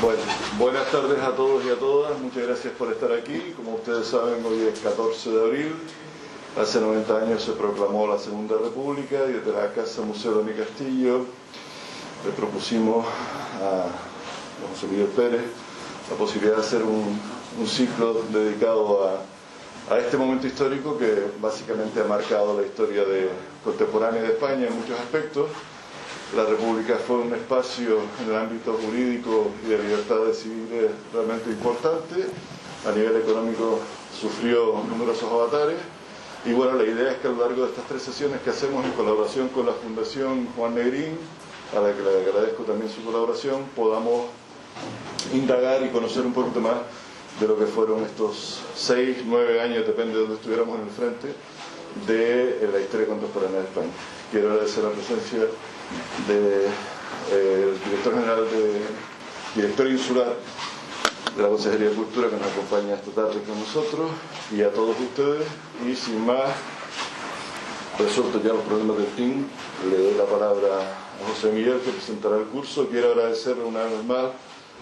Bueno, buenas tardes a todos y a todas, muchas gracias por estar aquí. Como ustedes saben, hoy es 14 de abril, hace 90 años se proclamó la Segunda República y desde la Casa Museo Domi Castillo le propusimos a José Miguel Pérez la posibilidad de hacer un ciclo dedicado a este momento histórico que básicamente ha marcado la historia contemporánea de España en muchos aspectos. La República fue un espacio en el ámbito jurídico y de libertades civiles realmente importante. A nivel económico sufrió numerosos avatares. Y bueno, la idea es que a lo largo de estas 3 sesiones que hacemos en colaboración con la Fundación Juan Negrín, a la que le agradezco también su colaboración, podamos indagar y conocer un poquito más de lo que fueron estos 6, 9 años, depende de donde estuviéramos en el frente, de la historia contemporánea de España. Quiero agradecer la presencia del director general director insular de la Consejería de Cultura, que nos acompaña esta tarde con nosotros, y a todos ustedes. Y sin más, resueltos ya los problemas del team, le doy la palabra a José Miguel, que presentará el curso. Quiero agradecerle una vez más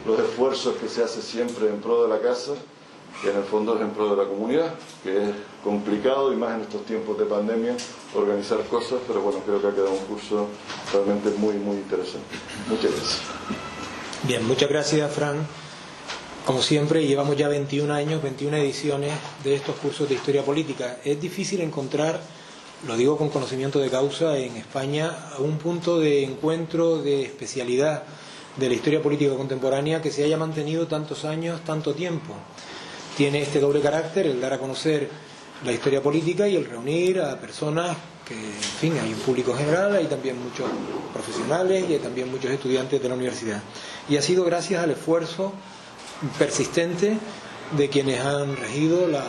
los esfuerzos que se hace siempre en pro de la casa, que en el fondo es en pro de la comunidad, que es complicado, y más en estos tiempos de pandemia, organizar cosas, pero bueno, creo que ha quedado un curso realmente muy, muy interesante. Muchas gracias. Bien, muchas gracias, Fran. Como siempre, llevamos ya 21 años, 21 ediciones de estos cursos de historia política. Es difícil encontrar, lo digo con conocimiento de causa, en España un punto de encuentro, de especialidad de la historia política contemporánea que se haya mantenido tantos años, tanto tiempo. Tiene este doble carácter, el dar a conocer la historia política y el reunir a personas que, en fin, hay un público general, hay también muchos profesionales y hay también muchos estudiantes de la universidad. Y ha sido gracias al esfuerzo persistente de quienes han regido la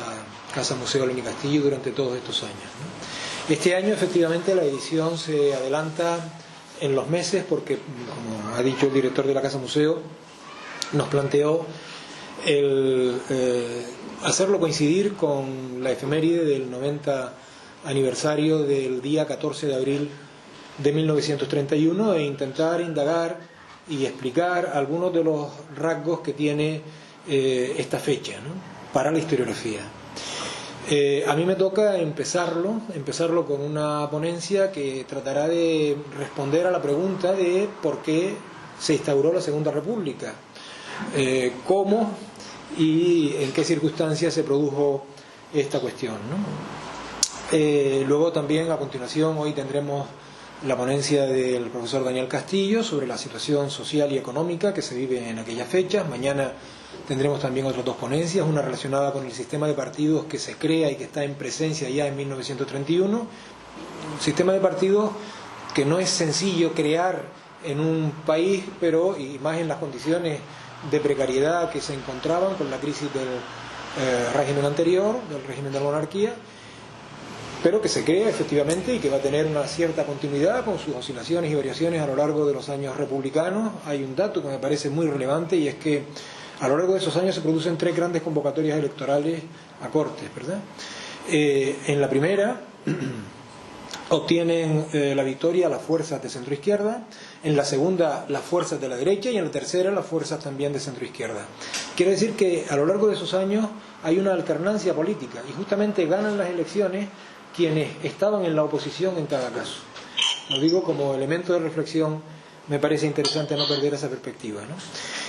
Casa Museo Domi Castillo durante todos estos años, ¿no? Este año, efectivamente, la edición se adelanta en los meses porque, como ha dicho el director de la Casa Museo, nos planteó hacerlo coincidir con la efeméride del 90 aniversario del día 14 de abril de 1931 e intentar indagar y explicar algunos de los rasgos que tiene esta fecha, ¿no?, para la historiografía. A mí me toca empezarlo con una ponencia que tratará de responder a la pregunta de por qué se instauró la Segunda República, cómo y en qué circunstancias se produjo esta cuestión, ¿no? Luego también, a continuación, hoy tendremos la ponencia del profesor Daniel Castillo sobre la situación social y económica que se vive en aquellas fechas. Mañana tendremos también otras 2 ponencias, una relacionada con el sistema de partidos que se crea y que está en presencia ya en 1931. Un sistema de partidos que no es sencillo crear en un país, pero y más en las condiciones de precariedad que se encontraban con la crisis del régimen anterior, del régimen de la monarquía, pero que se crea efectivamente y que va a tener una cierta continuidad con sus oscilaciones y variaciones a lo largo de los años republicanos. Hay un dato que me parece muy relevante, y es que a lo largo de esos años se producen 3 grandes convocatorias electorales a Cortes, ¿verdad? En la primera obtienen la victoria las fuerzas de centroizquierda, en la segunda las fuerzas de la derecha y en la tercera las fuerzas también de centroizquierda. Quiere decir que a lo largo de esos años hay una alternancia política y justamente ganan las elecciones quienes estaban en la oposición en cada caso. Lo digo como elemento de reflexión, me parece interesante no perder esa perspectiva, ¿no?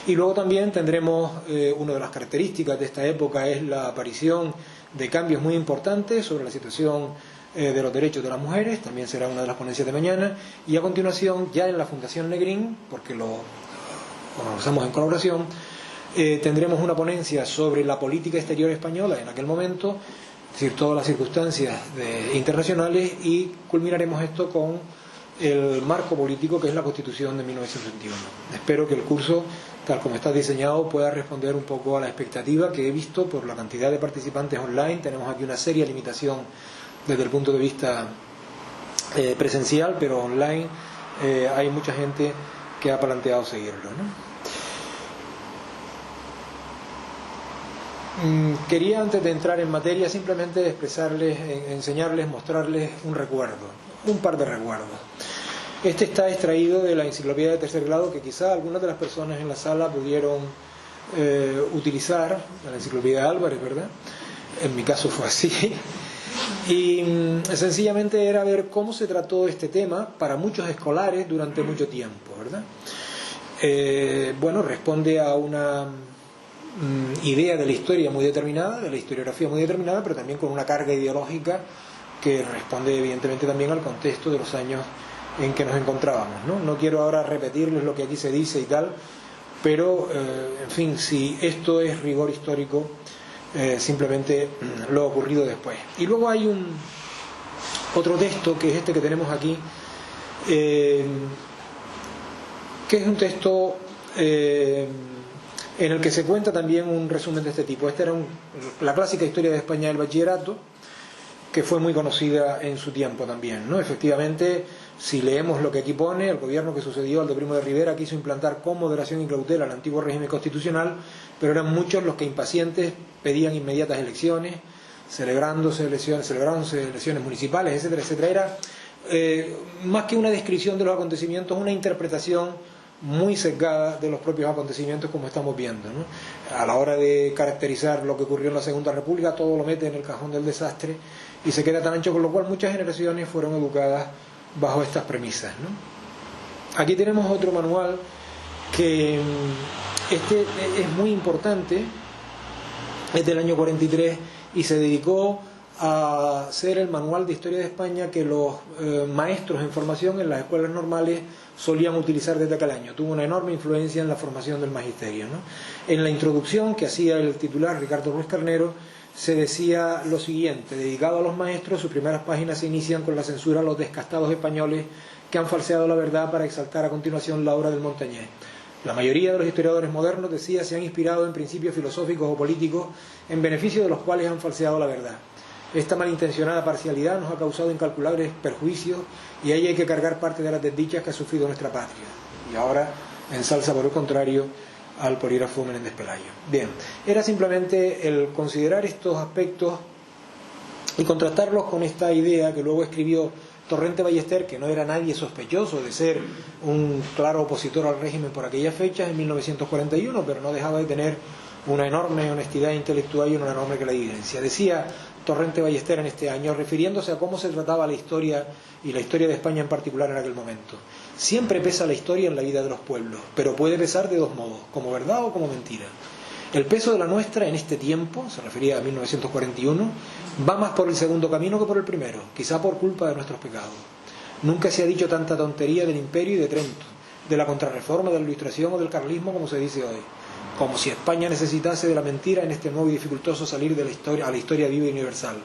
Y luego también tendremos, una de las características de esta época es la aparición de cambios muy importantes sobre la situación de los derechos de las mujeres, también será una de las ponencias de mañana, y a continuación, ya en la Fundación Negrín, porque lo hacemos en colaboración, tendremos una ponencia sobre la política exterior española en aquel momento, es decir, todas las circunstancias internacionales, y culminaremos esto con el marco político que es la Constitución de 1921. Espero que el curso, tal como está diseñado, pueda responder un poco a la expectativa que he visto por la cantidad de participantes online. Tenemos aquí una seria limitación desde el punto de vista presencial, pero online hay mucha gente que ha planteado seguirlo, ¿no? Quería, antes de entrar en materia, simplemente expresarles, enseñarles, mostrarles un recuerdo, un par de recuerdos. Este está extraído de la enciclopedia de tercer grado que quizá algunas de las personas en la sala pudieron utilizar, la enciclopedia de Álvarez, ¿verdad? En mi caso fue así. Y sencillamente era ver cómo se trató este tema para muchos escolares durante mucho tiempo, ¿verdad? Bueno, responde a una idea de la historia muy determinada, de la historiografía muy determinada, pero también con una carga ideológica que responde evidentemente también al contexto de los años en que nos encontrábamos, ¿no? No quiero ahora repetirles lo que aquí se dice y tal, pero en fin, si esto es rigor histórico, simplemente lo ocurrido después. Y luego hay otro texto, que es este que tenemos aquí, que es un texto en el que se cuenta también un resumen de este tipo. Esta era la clásica historia de España del bachillerato, que fue muy conocida en su tiempo también, ¿no? Efectivamente, si leemos lo que aquí pone, el gobierno que sucedió al de Primo de Rivera quiso implantar con moderación y cautela el antiguo régimen constitucional, pero eran muchos los que impacientes pedían inmediatas elecciones, celebrándose elecciones municipales, etcétera, etcétera. Era más que una descripción de los acontecimientos, una interpretación muy sesgada de los propios acontecimientos, como estamos viendo, ¿no? A la hora de caracterizar lo que ocurrió en la Segunda República, todo lo mete en el cajón del desastre y se queda tan ancho, con lo cual muchas generaciones fueron educadas bajo estas premisas, ¿no? Aquí tenemos otro manual que este es muy importante, es del año 43 y se dedicó a ser el manual de historia de España que los maestros en formación en las escuelas normales solían utilizar desde aquel año. Tuvo una enorme influencia en la formación del magisterio, ¿no? En la introducción que hacía el titular Ricardo Ruiz Carnero se decía lo siguiente: dedicado a los maestros, sus primeras páginas se inician con la censura a los descastados españoles que han falseado la verdad para exaltar a continuación la obra del Montañés. La mayoría de los historiadores modernos, decía, se han inspirado en principios filosóficos o políticos en beneficio de los cuales han falseado la verdad. Esta malintencionada parcialidad nos ha causado incalculables perjuicios y ahí hay que cargar parte de las desdichas que ha sufrido nuestra patria. Y ahora ensalza, por el contrario, al polígrafo Menéndez Pelayo. Bien, era simplemente el considerar estos aspectos y contrastarlos con esta idea que luego escribió Torrente Ballester, que no era nadie sospechoso de ser un claro opositor al régimen por aquellas fechas, en 1941, pero no dejaba de tener una enorme honestidad intelectual y una enorme clarividencia. Decía Torrente Ballester en este año, refiriéndose a cómo se trataba la historia y la historia de España en particular en aquel momento: siempre pesa la historia en la vida de los pueblos, pero puede pesar de dos modos, como verdad o como mentira. El peso de la nuestra en este tiempo, se refería a 1941, va más por el segundo camino que por el primero, quizá por culpa de nuestros pecados. Nunca se ha dicho tanta tontería del Imperio y de Trento, de la contrarreforma, de la Ilustración o del carlismo como se dice hoy, como si España necesitase de la mentira en este nuevo y dificultoso salir de la historia a la historia viva y universal.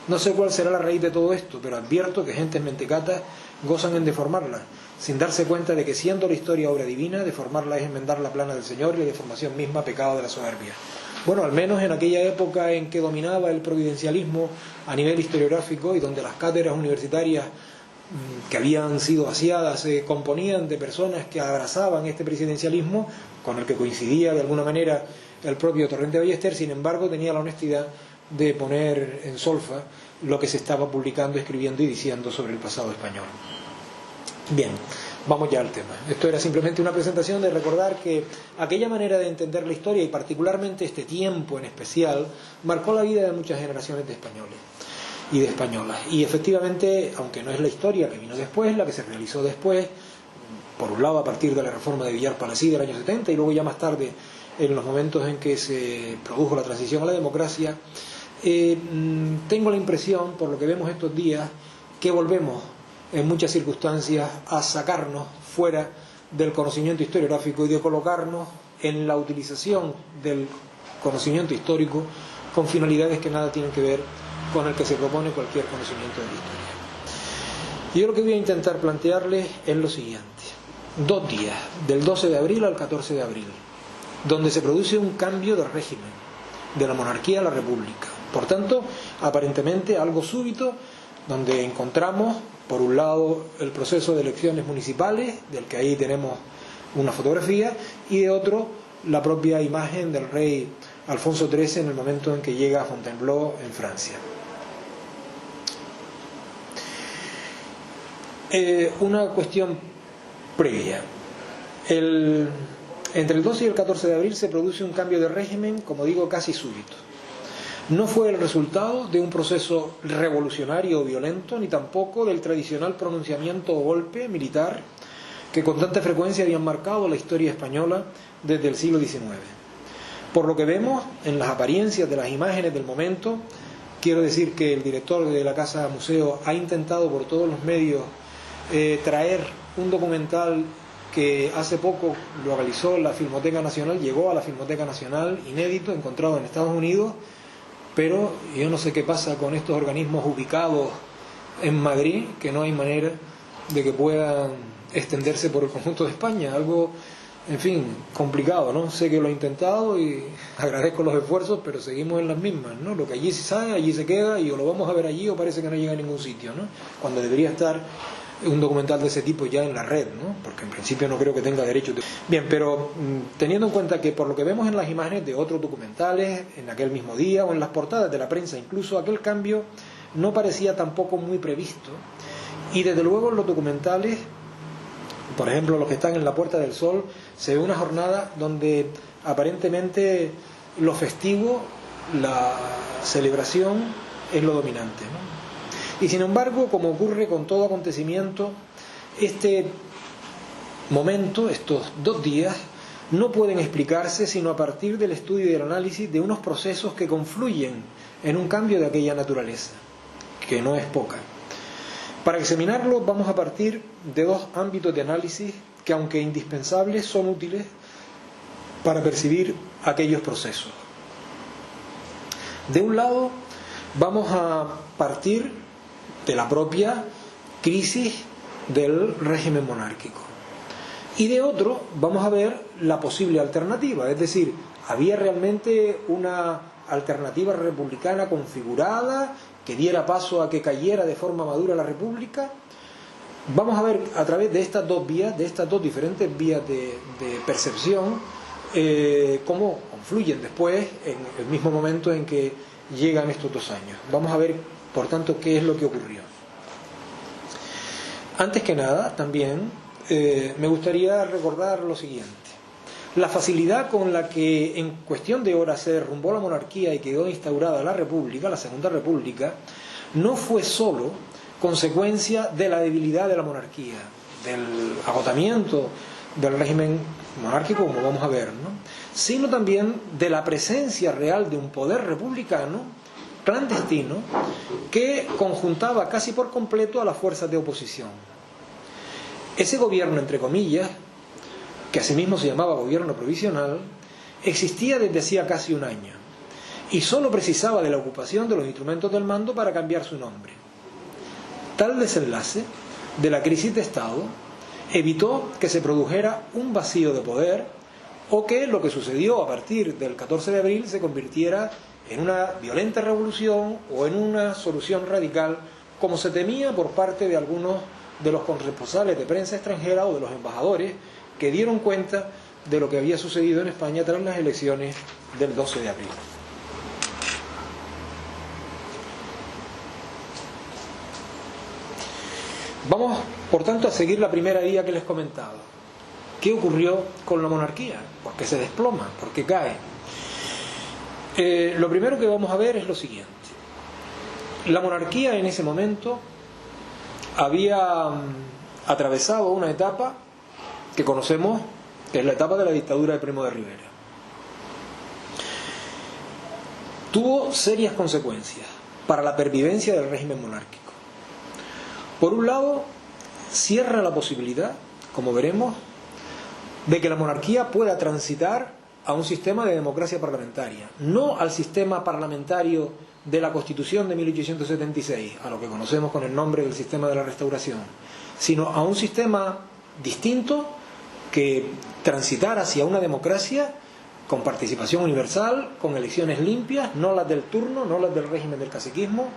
No sé cuál será la raíz de todo esto, pero advierto que gentes mentecatas gozan en deformarla, sin darse cuenta de que, siendo la historia obra divina, deformarla es enmendar la plana del Señor y la deformación misma pecado de la soberbia. Bueno, al menos en aquella época en que dominaba el providencialismo a nivel historiográfico y donde las cátedras universitarias que habían sido vaciadas se componían de personas que abrazaban este presidencialismo, con el que coincidía de alguna manera el propio Torrente Ballester, sin embargo tenía la honestidad de poner en solfa lo que se estaba publicando, escribiendo y diciendo sobre el pasado español. Bien, vamos ya al tema. Esto era simplemente una presentación de recordar que aquella manera de entender la historia, y particularmente este tiempo en especial, marcó la vida de muchas generaciones de españoles y de españolas. Y efectivamente, aunque no es la historia que vino después, la que se realizó después, por un lado a partir de la reforma de Villar Palasí del año 70 y luego ya más tarde en los momentos en que se produjo la transición a la democracia, tengo la impresión, por lo que vemos estos días, que volvemos en muchas circunstancias a sacarnos fuera del conocimiento historiográfico y de colocarnos en la utilización del conocimiento histórico con finalidades que nada tienen que ver con el que se propone cualquier conocimiento de la historia. Y yo lo que voy a intentar plantearles es lo siguiente: 2 días, del 12 de abril al 14 de abril, donde se produce un cambio de régimen, de la monarquía a la república. Por tanto, aparentemente algo súbito, donde encontramos, por un lado, el proceso de elecciones municipales, del que ahí tenemos una fotografía, y de otro, la propia imagen del rey Alfonso XIII en el momento en que llega a Fontainebleau, en Francia. Una cuestión previa. Entre el 12 y el 14 de abril se produce un cambio de régimen, como digo, casi súbito. No fue el resultado de un proceso revolucionario o violento, ni tampoco del tradicional pronunciamiento o golpe militar que con tanta frecuencia habían marcado la historia española desde el siglo XIX. Por lo que vemos en las apariencias de las imágenes del momento, quiero decir que el director de la Casa Museo ha intentado por todos los medios traer un documental que hace poco lo realizó la Filmoteca Nacional, llegó a la Filmoteca Nacional, inédito, encontrado en Estados Unidos, pero yo no sé qué pasa con estos organismos ubicados en Madrid, que no hay manera de que puedan extenderse por el conjunto de España, algo, en fin, complicado, ¿no? Sé que lo he intentado y agradezco los esfuerzos, pero seguimos en las mismas, ¿no? Lo que allí se sabe, allí se queda, y o lo vamos a ver allí o parece que no llega a ningún sitio, ¿no? Cuando debería estar un documental de ese tipo ya en la red, ¿no? Porque en principio no creo que tenga derecho de... Bien, pero teniendo en cuenta que por lo que vemos en las imágenes de otros documentales, en aquel mismo día o en las portadas de la prensa incluso, aquel cambio no parecía tampoco muy previsto, y desde luego en los documentales, por ejemplo los que están en La Puerta del Sol, se ve una jornada donde aparentemente lo festivo, la celebración es lo dominante, ¿no? Y sin embargo, como ocurre con todo acontecimiento, este momento, estos 2 días, no pueden explicarse sino a partir del estudio y el análisis de unos procesos que confluyen en un cambio de aquella naturaleza, que no es poca. Para examinarlo vamos a partir de 2 ámbitos de análisis que, aunque indispensables, son útiles para percibir aquellos procesos. De un lado, vamos a partir de la propia crisis del régimen monárquico. Y de otro, vamos a ver la posible alternativa, es decir, ¿había realmente una alternativa republicana configurada que diera paso a que cayera de forma madura la República? Vamos a ver a través de estas 2 vías, de estas 2 diferentes vías de percepción, cómo confluyen después en el mismo momento en que llegan estos 2 años. Vamos a ver, por tanto, ¿qué es lo que ocurrió? Antes que nada, también me gustaría recordar lo siguiente. La facilidad con la que en cuestión de horas se derrumbó la monarquía y quedó instaurada la República, la Segunda República, no fue solo consecuencia de la debilidad de la monarquía, del agotamiento del régimen monárquico, como vamos a ver, ¿no? Sino también de la presencia real de un poder republicano clandestino que conjuntaba casi por completo a las fuerzas de oposición. Ese gobierno, entre comillas, que asimismo se llamaba gobierno provisional, existía desde hacía casi un año y solo precisaba de la ocupación de los instrumentos del mando para cambiar su nombre. Tal desenlace de la crisis de Estado evitó que se produjera un vacío de poder o que lo que sucedió a partir del 14 de abril se convirtiera en una violenta revolución o en una solución radical, como se temía por parte de algunos de los corresponsales de prensa extranjera o de los embajadores que dieron cuenta de lo que había sucedido en España tras las elecciones del 12 de abril. Vamos, por tanto, a seguir la primera vía que les comentaba. ¿Qué ocurrió con la monarquía? ¿Por qué se desploma? ¿Por qué cae? Lo primero que vamos a ver es lo siguiente. La monarquía en ese momento había atravesado una etapa que conocemos, que es la etapa de la dictadura de Primo de Rivera. Tuvo serias consecuencias para la pervivencia del régimen monárquico. Por un lado, cierra la posibilidad, como veremos, de que la monarquía pueda transitar a un sistema de democracia parlamentaria, no al sistema parlamentario de la Constitución de 1876, a lo que conocemos con el nombre del sistema de la Restauración, sino a un sistema distinto que transitara hacia una democracia con participación universal, con elecciones limpias, no las del turno, no las del régimen del caciquismo,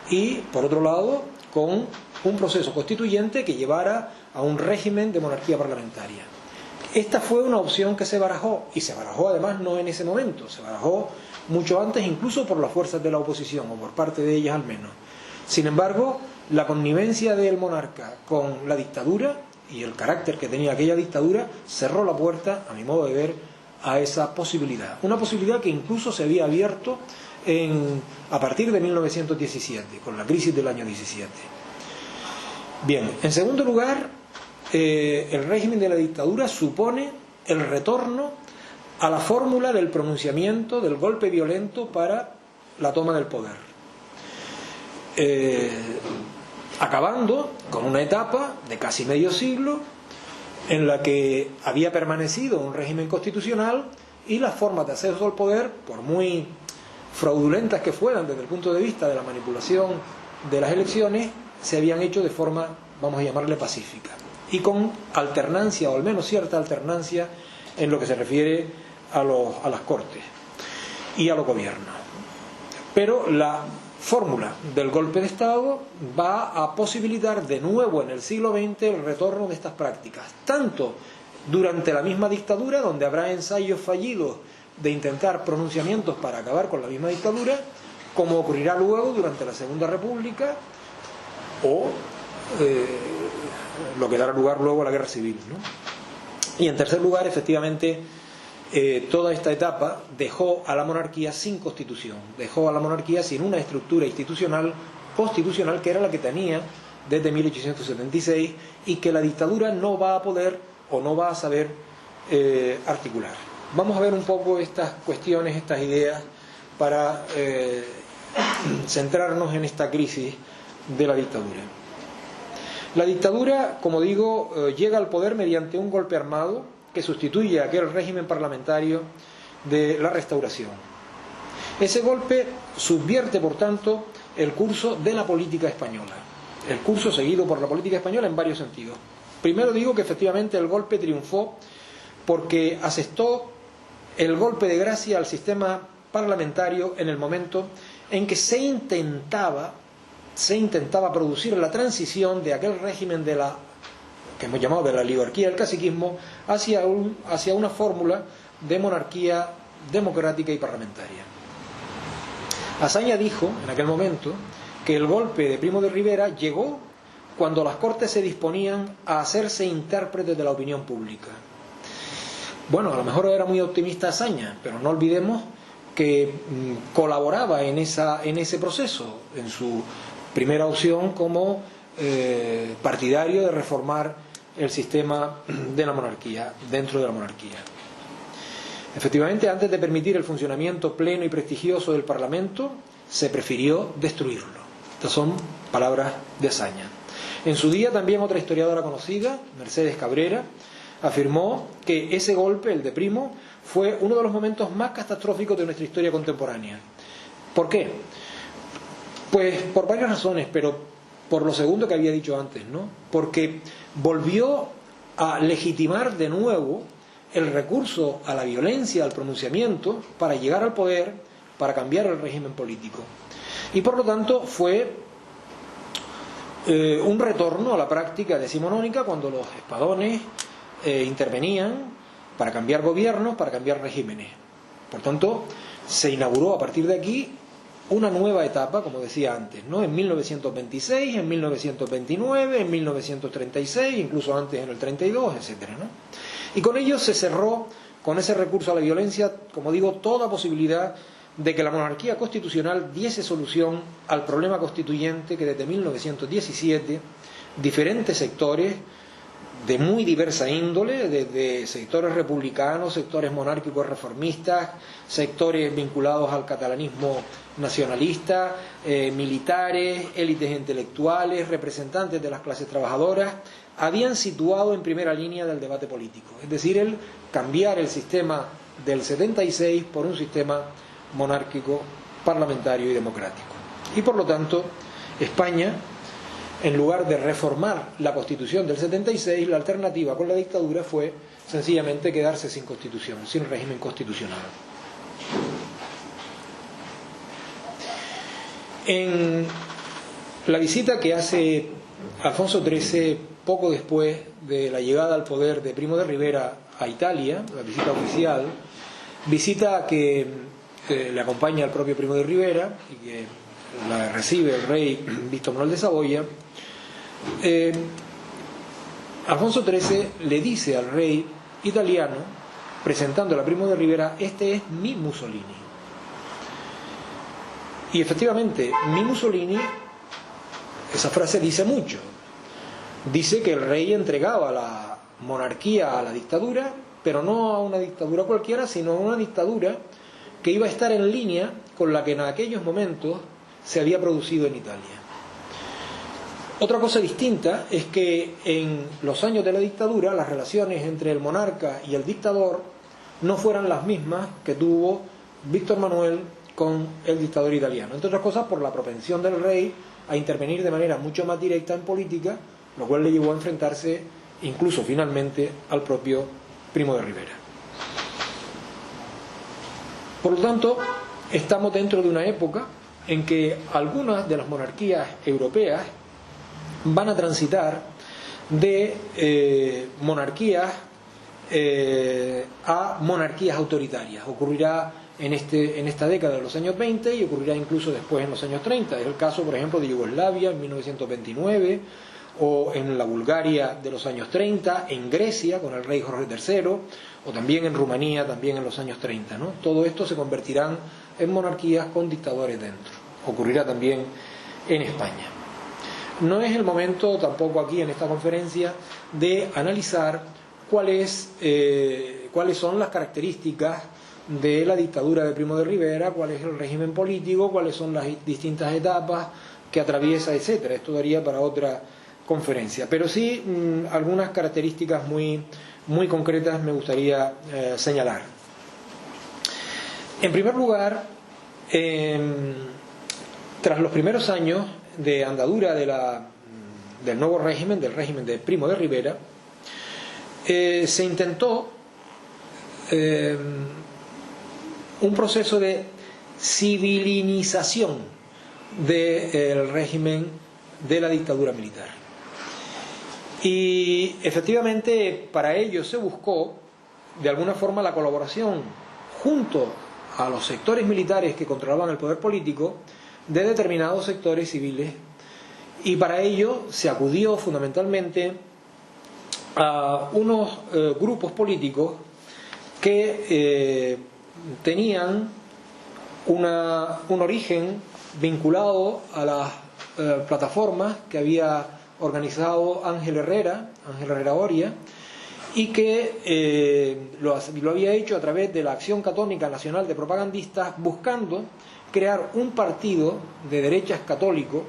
y por otro lado con un proceso constituyente que llevara a un régimen de monarquía parlamentaria. Esta fue una opción que se barajó, y se barajó además no en ese momento, se barajó mucho antes, incluso por las fuerzas de la oposición, o por parte de ellas al menos. Sin embargo, la connivencia del monarca con la dictadura y el carácter que tenía aquella dictadura cerró la puerta, a mi modo de ver, a esa posibilidad. Una posibilidad que incluso se había abierto a partir de 1917, con la crisis del año 17. Bien, en segundo lugar, el régimen de la dictadura supone el retorno a la fórmula del pronunciamiento del golpe violento para la toma del poder, acabando con una etapa de casi medio siglo en la que había permanecido un régimen constitucional y las formas de acceso al poder, por muy fraudulentas que fueran desde el punto de vista de la manipulación de las elecciones, se habían hecho de forma, vamos a llamarle, pacífica, y con alternancia, o al menos cierta alternancia, en lo que se refiere a las Cortes y a los gobiernos. Pero la fórmula del golpe de Estado va a posibilitar de nuevo en el siglo XX el retorno de estas prácticas, tanto durante la misma dictadura, donde habrá ensayos fallidos de intentar pronunciamientos para acabar con la misma dictadura, como ocurrirá luego durante la Segunda República o lo que dará lugar luego a la Guerra Civil, ¿no? Y en tercer lugar, efectivamente, toda esta etapa dejó a la monarquía sin constitución, dejó a la monarquía sin una estructura institucional constitucional que era la que tenía desde 1876 y que la dictadura no va a poder o no va a saber articular. Vamos a ver un poco estas cuestiones, estas ideas, para centrarnos en esta crisis de la dictadura. La dictadura, como digo, llega al poder mediante un golpe armado que sustituye a aquel régimen parlamentario de la Restauración. Ese golpe subvierte, por tanto, el curso de la política española, el curso seguido por la política española en varios sentidos. Primero digo que efectivamente el golpe triunfó porque asestó el golpe de gracia al sistema parlamentario en el momento en que se intentaba producir la transición de aquel régimen de la que hemos llamado de la oligarquía del caciquismo hacia una fórmula de monarquía democrática y parlamentaria. Azaña dijo en aquel momento que el golpe de Primo de Rivera llegó cuando las Cortes se disponían a hacerse intérpretes de la opinión pública. Bueno, a lo mejor era muy optimista Azaña, pero no olvidemos que colaboraba en ese proceso, en su primera opción como partidario de reformar el sistema de la monarquía, dentro de la monarquía. Efectivamente, antes de permitir el funcionamiento pleno y prestigioso del Parlamento, se prefirió destruirlo. Estas son palabras de Azaña. En su día también otra historiadora conocida, Mercedes Cabrera, afirmó que ese golpe, el de Primo, fue uno de los momentos más catastróficos de nuestra historia contemporánea. ¿Por qué? Pues por varias razones, pero por lo segundo que había dicho antes, ¿no? Porque volvió a legitimar de nuevo el recurso a la violencia, al pronunciamiento, para llegar al poder, para cambiar el régimen político. Y por lo tanto fue un retorno a la práctica decimonónica cuando los espadones intervenían para cambiar gobiernos, para cambiar regímenes. Por tanto, se inauguró a partir de aquí una nueva etapa, como decía antes, ¿no? En 1926, en 1929, en 1936, incluso antes en el 32, etcétera, ¿no? Y con ello se cerró, con ese recurso a la violencia, como digo, toda posibilidad de que la monarquía constitucional diese solución al problema constituyente que desde 1917 diferentes sectores de muy diversa índole, desde sectores republicanos, sectores monárquicos reformistas, sectores vinculados al catalanismo nacionalista, militares, élites intelectuales, representantes de las clases trabajadoras, habían situado en primera línea del debate político. Es decir, el cambiar el sistema del 76 por un sistema monárquico, parlamentario y democrático. Y por lo tanto, España, en lugar de reformar la Constitución del 76, la alternativa con la dictadura fue sencillamente quedarse sin constitución, sin régimen constitucional. En la visita que hace Alfonso XIII poco después de la llegada al poder de Primo de Rivera a Italia, la visita oficial, visita que le acompaña al propio Primo de Rivera y que la recibe el rey Víctor Manuel de Saboya, Alfonso XIII le dice al rey italiano, presentándola a Primo de Rivera: este es mi Mussolini. Y efectivamente, mi Mussolini, esa frase dice mucho. Dice que el rey entregaba la monarquía a la dictadura, pero no a una dictadura cualquiera, sino a una dictadura que iba a estar en línea con la que en aquellos momentos se había producido en Italia. Otra cosa distinta es que en los años de la dictadura las relaciones entre el monarca y el dictador no fueran las mismas que tuvo Víctor Manuel con el dictador italiano, entre otras cosas por la propensión del rey a intervenir de manera mucho más directa en política, lo cual le llevó a enfrentarse incluso finalmente al propio Primo de Rivera. Por lo tanto, estamos dentro de una época en que algunas de las monarquías europeas van a transitar de monarquías a monarquías autoritarias. Ocurrirá en esta década de los años 20 y ocurrirá incluso después en los años 30. Es el caso, por ejemplo, de Yugoslavia en 1929, o en la Bulgaria de los años 30, en Grecia con el rey Jorge III, o también en Rumanía, también en los años 30, ¿no? Todo esto se convertirán en monarquías con dictadores dentro. Ocurrirá también en España. No es el momento tampoco aquí en esta conferencia de analizar cuáles son las características de la dictadura de Primo de Rivera, cuál es el régimen político, cuáles son las distintas etapas que atraviesa, etcétera. Esto daría para otra conferencia, pero sí algunas características muy concretas me gustaría señalar. En primer lugar, tras los primeros años de andadura del nuevo régimen, del régimen de Primo de Rivera, se intentó un proceso de civilinización del régimen de la dictadura militar. Y efectivamente para ello se buscó de alguna forma la colaboración junto a los sectores militares que controlaban el poder político de determinados sectores civiles, y para ello se acudió fundamentalmente a unos grupos políticos que tenían un origen vinculado a las plataformas que había organizado Ángel Herrera Oria, y que lo había hecho a través de la Acción Católica Nacional de Propagandistas, buscando crear un partido de derechas católico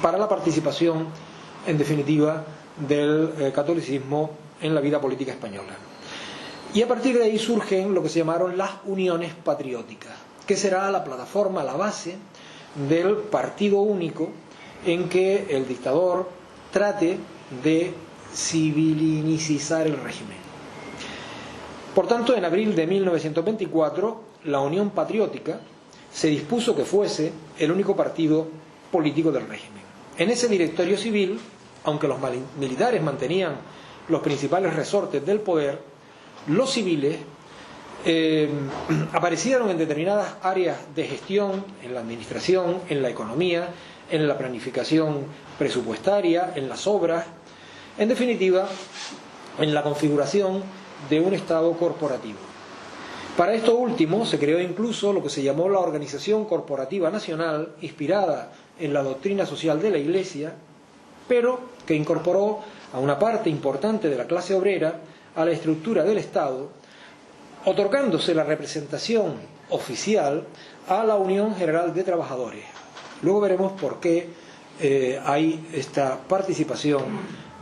para la participación, en definitiva, del catolicismo en la vida política española. Y a partir de ahí surgen lo que se llamaron las uniones patrióticas, que será la plataforma, la base del partido único en que el dictador trate de civilinizar el régimen. Por tanto, en abril de 1924, la Unión Patriótica se dispuso que fuese el único partido político del régimen. En ese directorio civil, aunque los militares mantenían los principales resortes del poder, los civiles aparecieron en determinadas áreas de gestión, en la administración, en la economía, en la planificación presupuestaria, en las obras, en definitiva, en la configuración de un Estado corporativo. Para esto último se creó incluso lo que se llamó la Organización Corporativa Nacional, inspirada en la doctrina social de la Iglesia, pero que incorporó a una parte importante de la clase obrera a la estructura del Estado, otorgándose la representación oficial a la Unión General de Trabajadores. Luego veremos por qué hay esta participación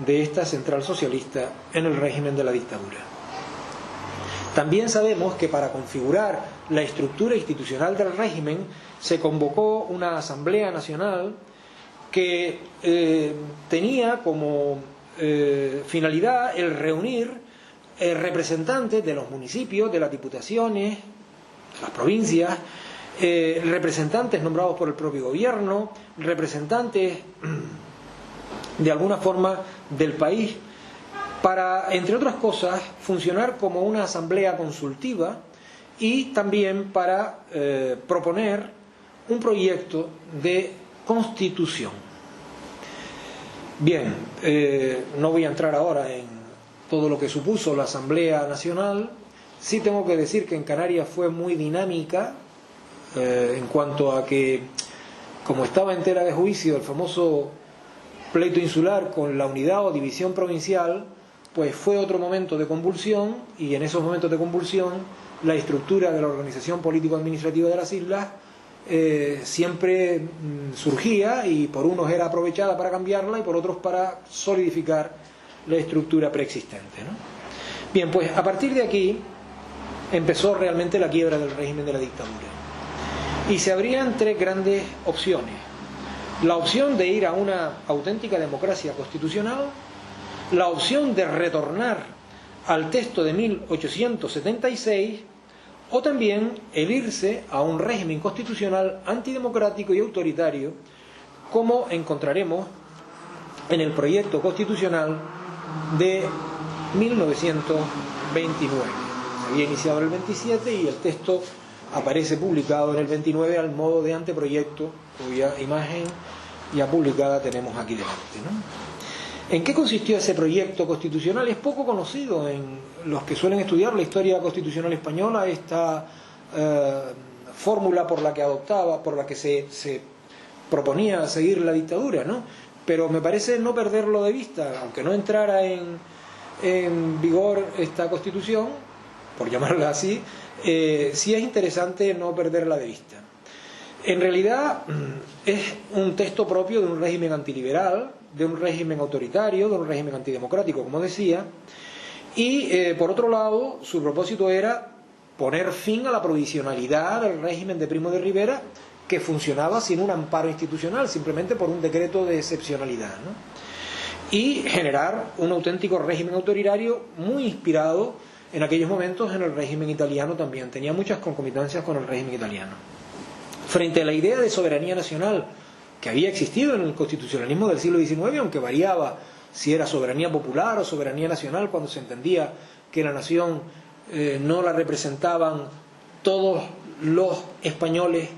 de esta central socialista en el régimen de la dictadura. También sabemos que para configurar la estructura institucional del régimen se convocó una Asamblea Nacional que tenía como finalidad el reunir representantes de los municipios, de las diputaciones, de las provincias, representantes nombrados por el propio gobierno, representantes de alguna forma del país, para, entre otras cosas, funcionar como una asamblea consultiva y también para proponer un proyecto de constitución. Bien, no voy a entrar ahora en todo lo que supuso la Asamblea Nacional. Sí tengo que decir que en Canarias fue muy dinámica, en cuanto a que, como estaba en tela de juicio el famoso pleito insular con la unidad o división provincial, pues fue otro momento de convulsión, y en esos momentos de convulsión la estructura de la organización político-administrativa de las islas siempre surgía, y por unos era aprovechada para cambiarla y por otros para solidificar la estructura preexistente, ¿no? Bien, pues a partir de aquí empezó realmente la quiebra del régimen de la dictadura, y se abrían tres grandes opciones: la opción de ir a una auténtica democracia constitucional, la opción de retornar al texto de 1876, o también el irse a un régimen constitucional antidemocrático y autoritario, como encontraremos en el proyecto constitucional de 1929. Se había iniciado en el 27 y el texto aparece publicado en el 29 al modo de anteproyecto, cuya imagen ya publicada tenemos aquí delante, ¿no? ¿En qué consistió ese proyecto constitucional? Es poco conocido en los que suelen estudiar la historia constitucional española, esta fórmula por la que se proponía seguir la dictadura, ¿no? Pero me parece no perderlo de vista, aunque no entrara en vigor esta constitución, por llamarla así, sí es interesante no perderla de vista. En realidad es un texto propio de un régimen antiliberal, de un régimen autoritario, de un régimen antidemocrático, como decía, y por otro lado su propósito era poner fin a la provisionalidad del régimen de Primo de Rivera, que funcionaba sin un amparo institucional, simplemente por un decreto de excepcionalidad, ¿no? Y generar un auténtico régimen autoritario muy inspirado en aquellos momentos en el régimen italiano también. Tenía muchas concomitancias con el régimen italiano. Frente a la idea de soberanía nacional que había existido en el constitucionalismo del siglo XIX, aunque variaba si era soberanía popular o soberanía nacional, cuando se entendía que la nación no la representaban todos los españoles,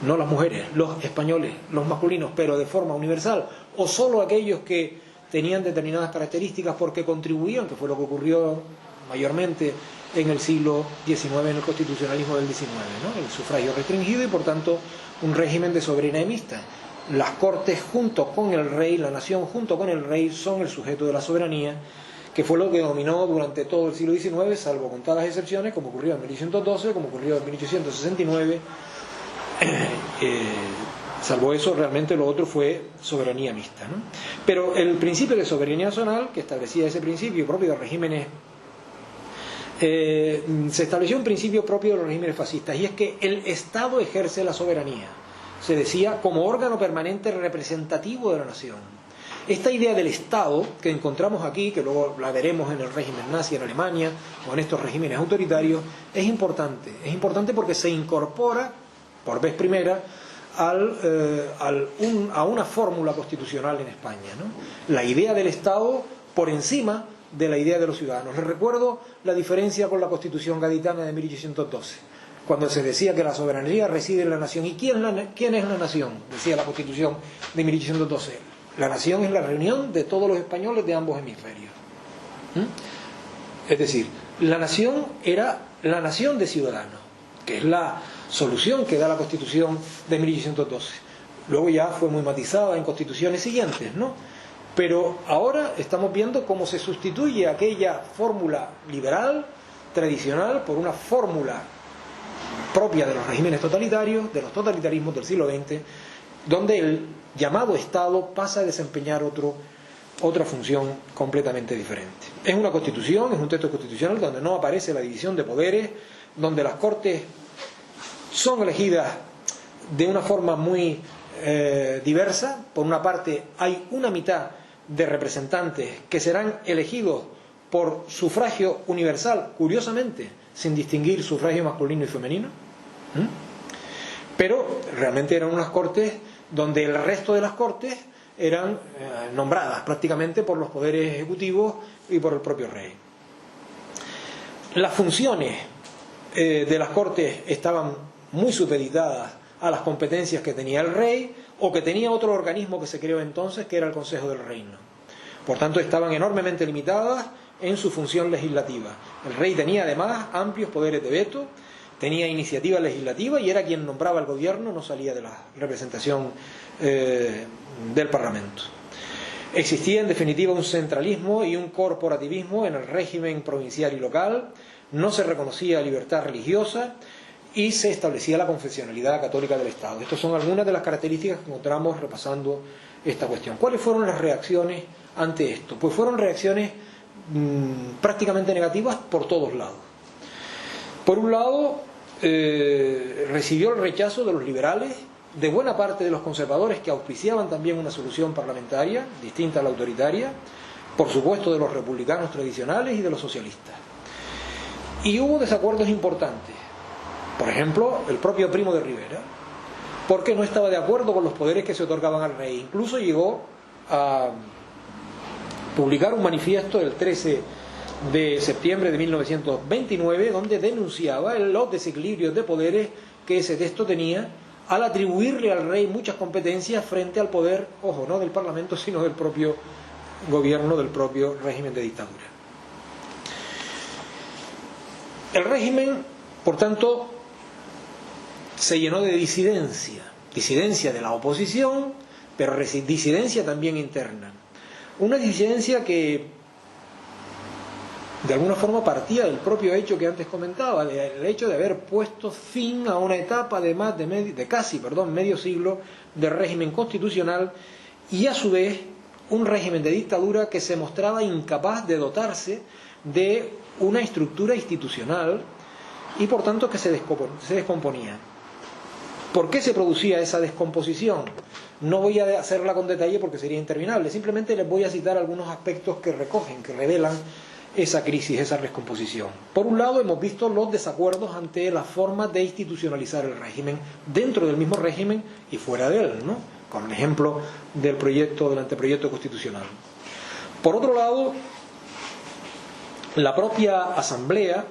no las mujeres, los españoles, los masculinos, pero de forma universal, o solo aquellos que tenían determinadas características porque contribuían, que fue lo que ocurrió mayormente en el siglo XIX, en el constitucionalismo del XIX, ¿no? El sufragio restringido y por tanto un régimen de soberanía mixta. Las Cortes junto con el rey, la nación junto con el rey, son el sujeto de la soberanía, que fue lo que dominó durante todo el siglo XIX, salvo contadas excepciones, como ocurrió en 1812, como ocurrió en 1869. Salvo eso, realmente lo otro fue soberanía mixta, ¿no? Pero el principio de soberanía nacional, que establecía ese principio propio de regímenes, se estableció un principio propio de los regímenes fascistas, y es que el Estado ejerce la soberanía, se decía, como órgano permanente representativo de la nación. Esta idea del Estado que encontramos aquí, que luego la veremos en el régimen nazi en Alemania o en estos regímenes autoritarios, es importante porque se incorpora por vez primera a una fórmula constitucional en España, ¿no? La idea del Estado por encima de la idea de los ciudadanos. Les recuerdo la diferencia con la Constitución gaditana de 1812, cuando se decía que la soberanía reside en la nación. ¿Y quién es la nación? Decía la Constitución de 1812. La nación es la reunión de todos los españoles de ambos hemisferios. Es decir, la nación era la nación de ciudadanos, que es la solución que da la Constitución de 1812. Luego ya fue muy matizada en constituciones siguientes, ¿no? Pero ahora estamos viendo cómo se sustituye aquella fórmula liberal, tradicional, por una fórmula propia de los regímenes totalitarios, de los totalitarismos del siglo XX, donde el llamado Estado pasa a desempeñar otra función completamente diferente. Es una constitución, es un texto constitucional donde no aparece la división de poderes, donde las Cortes son elegidas de una forma muy diversa. Por una parte, hay una mitad de representantes que serán elegidos por sufragio universal, curiosamente, sin distinguir sufragio masculino y femenino. Pero realmente eran unas Cortes donde el resto de las Cortes eran nombradas prácticamente por los poderes ejecutivos y por el propio rey. Las funciones de las Cortes estaban muy supeditadas a las competencias que tenía el rey o que tenía otro organismo que se creó entonces, que era el Consejo del Reino. Por tanto, estaban enormemente limitadas en su función legislativa. El rey tenía además amplios poderes de veto, tenía iniciativa legislativa y era quien nombraba el gobierno, no salía de la representación del Parlamento. Existía en definitiva un centralismo y un corporativismo en el régimen provincial y local, no se reconocía libertad religiosa y se establecía la confesionalidad católica del Estado. Estas son algunas de las características que encontramos repasando esta cuestión. ¿Cuáles fueron las reacciones ante esto? Pues fueron reacciones prácticamente negativas por todos lados. Por un lado, recibió el rechazo de los liberales, de buena parte de los conservadores que auspiciaban también una solución parlamentaria distinta a la autoritaria, por supuesto de los republicanos tradicionales y de los socialistas. Y hubo desacuerdos importantes. Por ejemplo, el propio Primo de Rivera, porque no estaba de acuerdo con los poderes que se otorgaban al rey. Incluso llegó a publicar un manifiesto el 13 de septiembre de 1929, donde denunciaba los desequilibrios de poderes que ese texto tenía al atribuirle al rey muchas competencias frente al poder, ojo, no del Parlamento, sino del propio gobierno, del propio régimen de dictadura. El régimen, por tanto, se llenó de disidencia de la oposición, pero disidencia también interna. Una disidencia que de alguna forma partía del propio hecho que antes comentaba, del hecho de haber puesto fin a una etapa de casi medio siglo de régimen constitucional y a su vez un régimen de dictadura que se mostraba incapaz de dotarse de una estructura institucional y por tanto que se descomponía. ¿Por qué se producía esa descomposición? No voy a hacerla con detalle porque sería interminable, simplemente les voy a citar algunos aspectos que recogen, que revelan esa crisis, esa descomposición. Por un lado, hemos visto los desacuerdos ante la forma de institucionalizar el régimen, dentro del mismo régimen y fuera de él, ¿no? Con el ejemplo del anteproyecto constitucional. Por otro lado, la propia Asamblea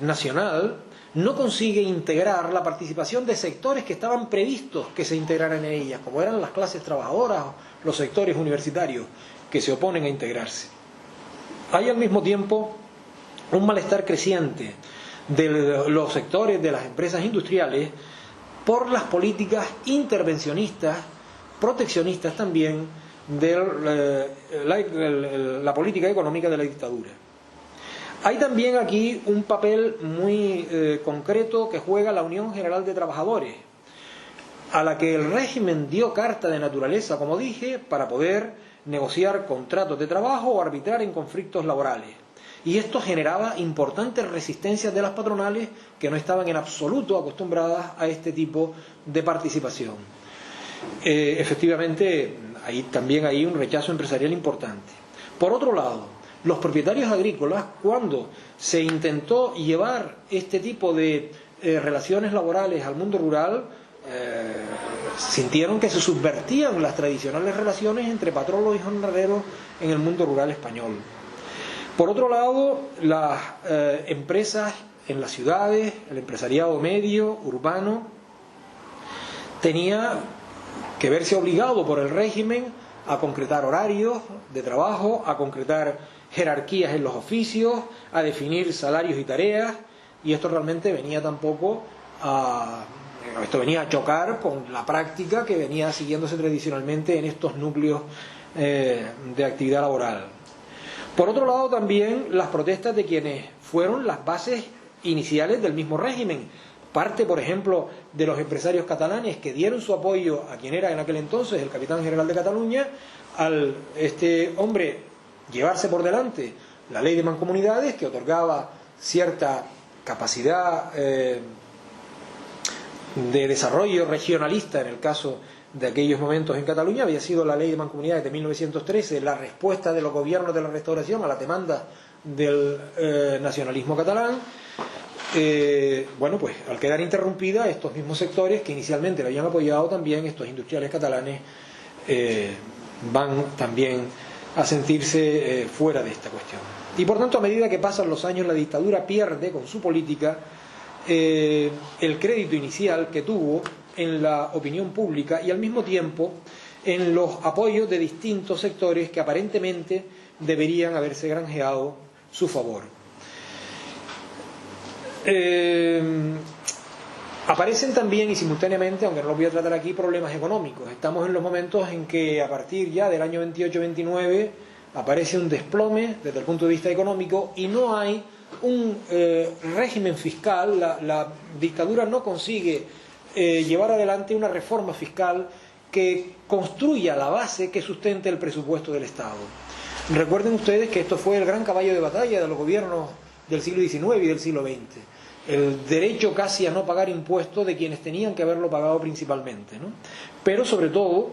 Nacional no consigue integrar la participación de sectores que estaban previstos que se integraran en ellas, como eran las clases trabajadoras, los sectores universitarios, que se oponen a integrarse. Hay al mismo tiempo un malestar creciente de los sectores de las empresas industriales por las políticas intervencionistas, proteccionistas también, de la política económica de la dictadura. Hay también aquí un papel muy concreto que juega la Unión General de Trabajadores, a la que el régimen dio carta de naturaleza, como dije, para poder negociar contratos de trabajo o arbitrar en conflictos laborales. Y esto generaba importantes resistencias de las patronales que no estaban en absoluto acostumbradas a este tipo de participación. Efectivamente, también hay un rechazo empresarial importante. Por otro lado, los propietarios agrícolas, cuando se intentó llevar este tipo de relaciones laborales al mundo rural, sintieron que se subvertían las tradicionales relaciones entre patronos y jornaleros en el mundo rural español. Por otro lado, las empresas en las ciudades, el empresariado medio, urbano, tenía que verse obligado por el régimen a concretar horarios de trabajo, a concretar jerarquías en los oficios, a definir salarios y tareas, y esto realmente venía a chocar con la práctica que venía siguiéndose tradicionalmente en estos núcleos de actividad laboral. Por otro lado, también las protestas de quienes fueron las bases iniciales del mismo régimen. Parte, por ejemplo, de los empresarios catalanes que dieron su apoyo a quien era en aquel entonces el capitán general de Cataluña, al llevarse por delante la ley de mancomunidades, que otorgaba cierta capacidad de desarrollo regionalista en el caso de aquellos momentos en Cataluña. Había sido la ley de mancomunidades de 1913 la respuesta de los gobiernos de la Restauración a la demanda del nacionalismo catalán. Pues al quedar interrumpida, estos mismos sectores que inicialmente lo habían apoyado también, estos industriales catalanes, van también a sentirse fuera de esta cuestión. Y por tanto, a medida que pasan los años, la dictadura pierde con su política el crédito inicial que tuvo en la opinión pública y al mismo tiempo en los apoyos de distintos sectores que aparentemente deberían haberse granjeado su favor. Aparecen también y simultáneamente, aunque no los voy a tratar aquí, problemas económicos. Estamos en los momentos en que a partir ya del año 28-29 aparece un desplome desde el punto de vista económico y no hay un régimen fiscal. La dictadura no consigue llevar adelante una reforma fiscal que construya la base que sustente el presupuesto del Estado. Recuerden ustedes que esto fue el gran caballo de batalla de los gobiernos del siglo XIX y del siglo XX. El derecho casi a no pagar impuestos de quienes tenían que haberlo pagado principalmente, ¿no? Pero sobre todo,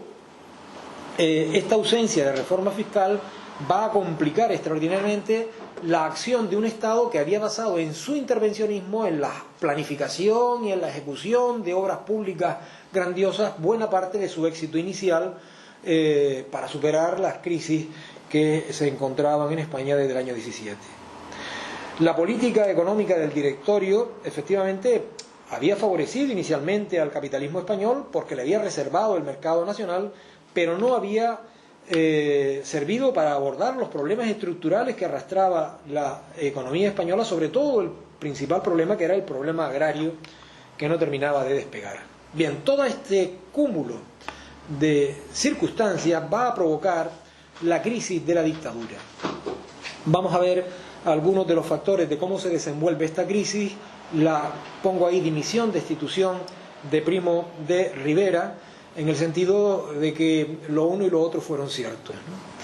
esta ausencia de reforma fiscal va a complicar extraordinariamente la acción de un Estado que había basado en su intervencionismo, en la planificación y en la ejecución de obras públicas grandiosas, buena parte de su éxito inicial para superar las crisis que se encontraban en España desde el año 17. La política económica del directorio efectivamente había favorecido inicialmente al capitalismo español porque le había reservado el mercado nacional, pero no había servido para abordar los problemas estructurales que arrastraba la economía española, sobre todo el principal problema, que era el problema agrario, que no terminaba de despegar. Bien, todo este cúmulo de circunstancias va a provocar la crisis de la dictadura. Vamos a ver algunos de los factores de cómo se desenvuelve esta crisis. La pongo ahí: dimisión, destitución de Primo de Rivera, en el sentido de que lo uno y lo otro fueron ciertos, ¿no?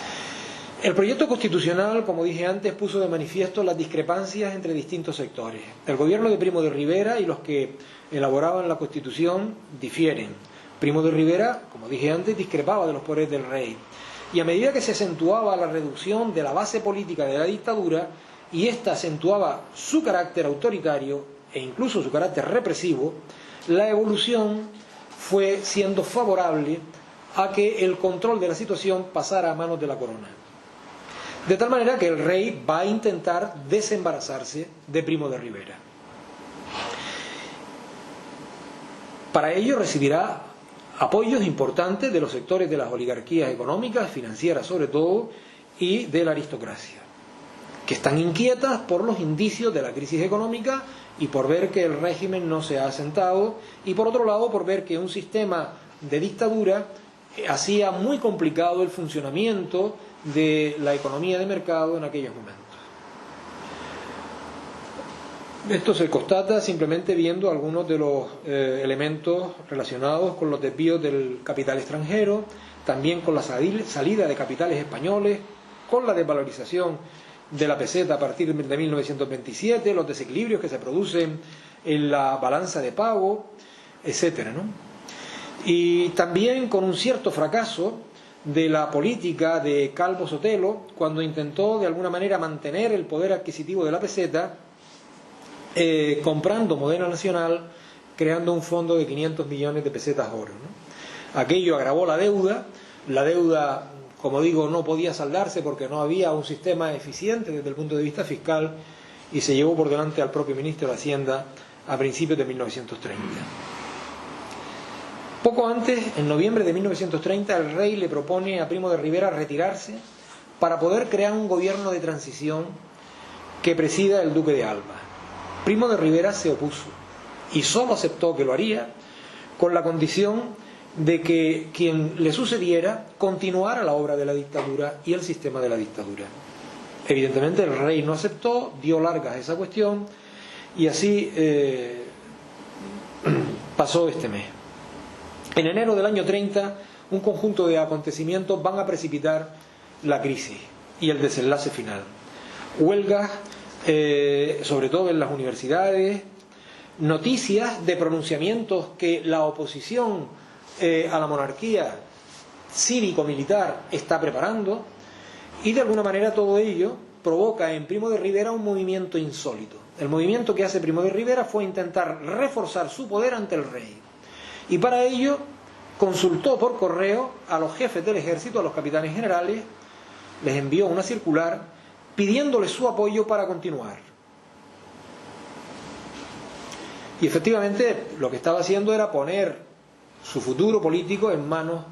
El proyecto constitucional, como dije antes, puso de manifiesto las discrepancias entre distintos sectores. El gobierno de Primo de Rivera y los que elaboraban la Constitución difieren. Primo de Rivera, como dije antes, discrepaba de los poderes del rey. Y a medida que se acentuaba la reducción de la base política de la dictadura, y ésta acentuaba su carácter autoritario e incluso su carácter represivo, la evolución fue siendo favorable a que el control de la situación pasara a manos de la corona. De tal manera que el rey va a intentar desembarazarse de Primo de Rivera. Para ello recibirá apoyos importantes de los sectores de las oligarquías económicas, financieras sobre todo, y de la aristocracia, que están inquietas por los indicios de la crisis económica y por ver que el régimen no se ha asentado, y por otro lado por ver que un sistema de dictadura hacía muy complicado el funcionamiento de la economía de mercado en aquellos momentos. Esto se constata simplemente viendo algunos de los elementos relacionados con los desvíos del capital extranjero, también con la salida de capitales españoles, con la desvalorización de la peseta a partir de 1927, los desequilibrios que se producen en la balanza de pago, etcétera, ¿no? Y también con un cierto fracaso de la política de Calvo Sotelo, cuando intentó de alguna manera mantener el poder adquisitivo de la peseta, comprando moneda nacional, creando un fondo de 500 millones de pesetas oro, ¿no? Aquello agravó la deuda, como digo, no podía saldarse porque no había un sistema eficiente desde el punto de vista fiscal, y se llevó por delante al propio ministro de Hacienda a principios de 1930. Poco antes, en noviembre de 1930, el rey le propone a Primo de Rivera retirarse para poder crear un gobierno de transición que presida el duque de Alba. Primo de Rivera se opuso y solo aceptó que lo haría con la condición de que quien le sucediera continuara la obra de la dictadura y el sistema de la dictadura. Evidentemente el rey no aceptó, dio largas a esa cuestión, y así pasó este mes. En enero del año 30, un conjunto de acontecimientos van a precipitar la crisis y el desenlace final. Huelgas, sobre todo en las universidades, noticias de pronunciamientos que la oposición a la monarquía cívico-militar está preparando, y de alguna manera todo ello provoca en Primo de Rivera un movimiento insólito. El movimiento que hace Primo de Rivera fue intentar reforzar su poder ante el rey, y para ello consultó por correo a los jefes del ejército, a los capitanes generales, les envió una circular pidiéndoles su apoyo para continuar. Y efectivamente lo que estaba haciendo era poner su futuro político en manos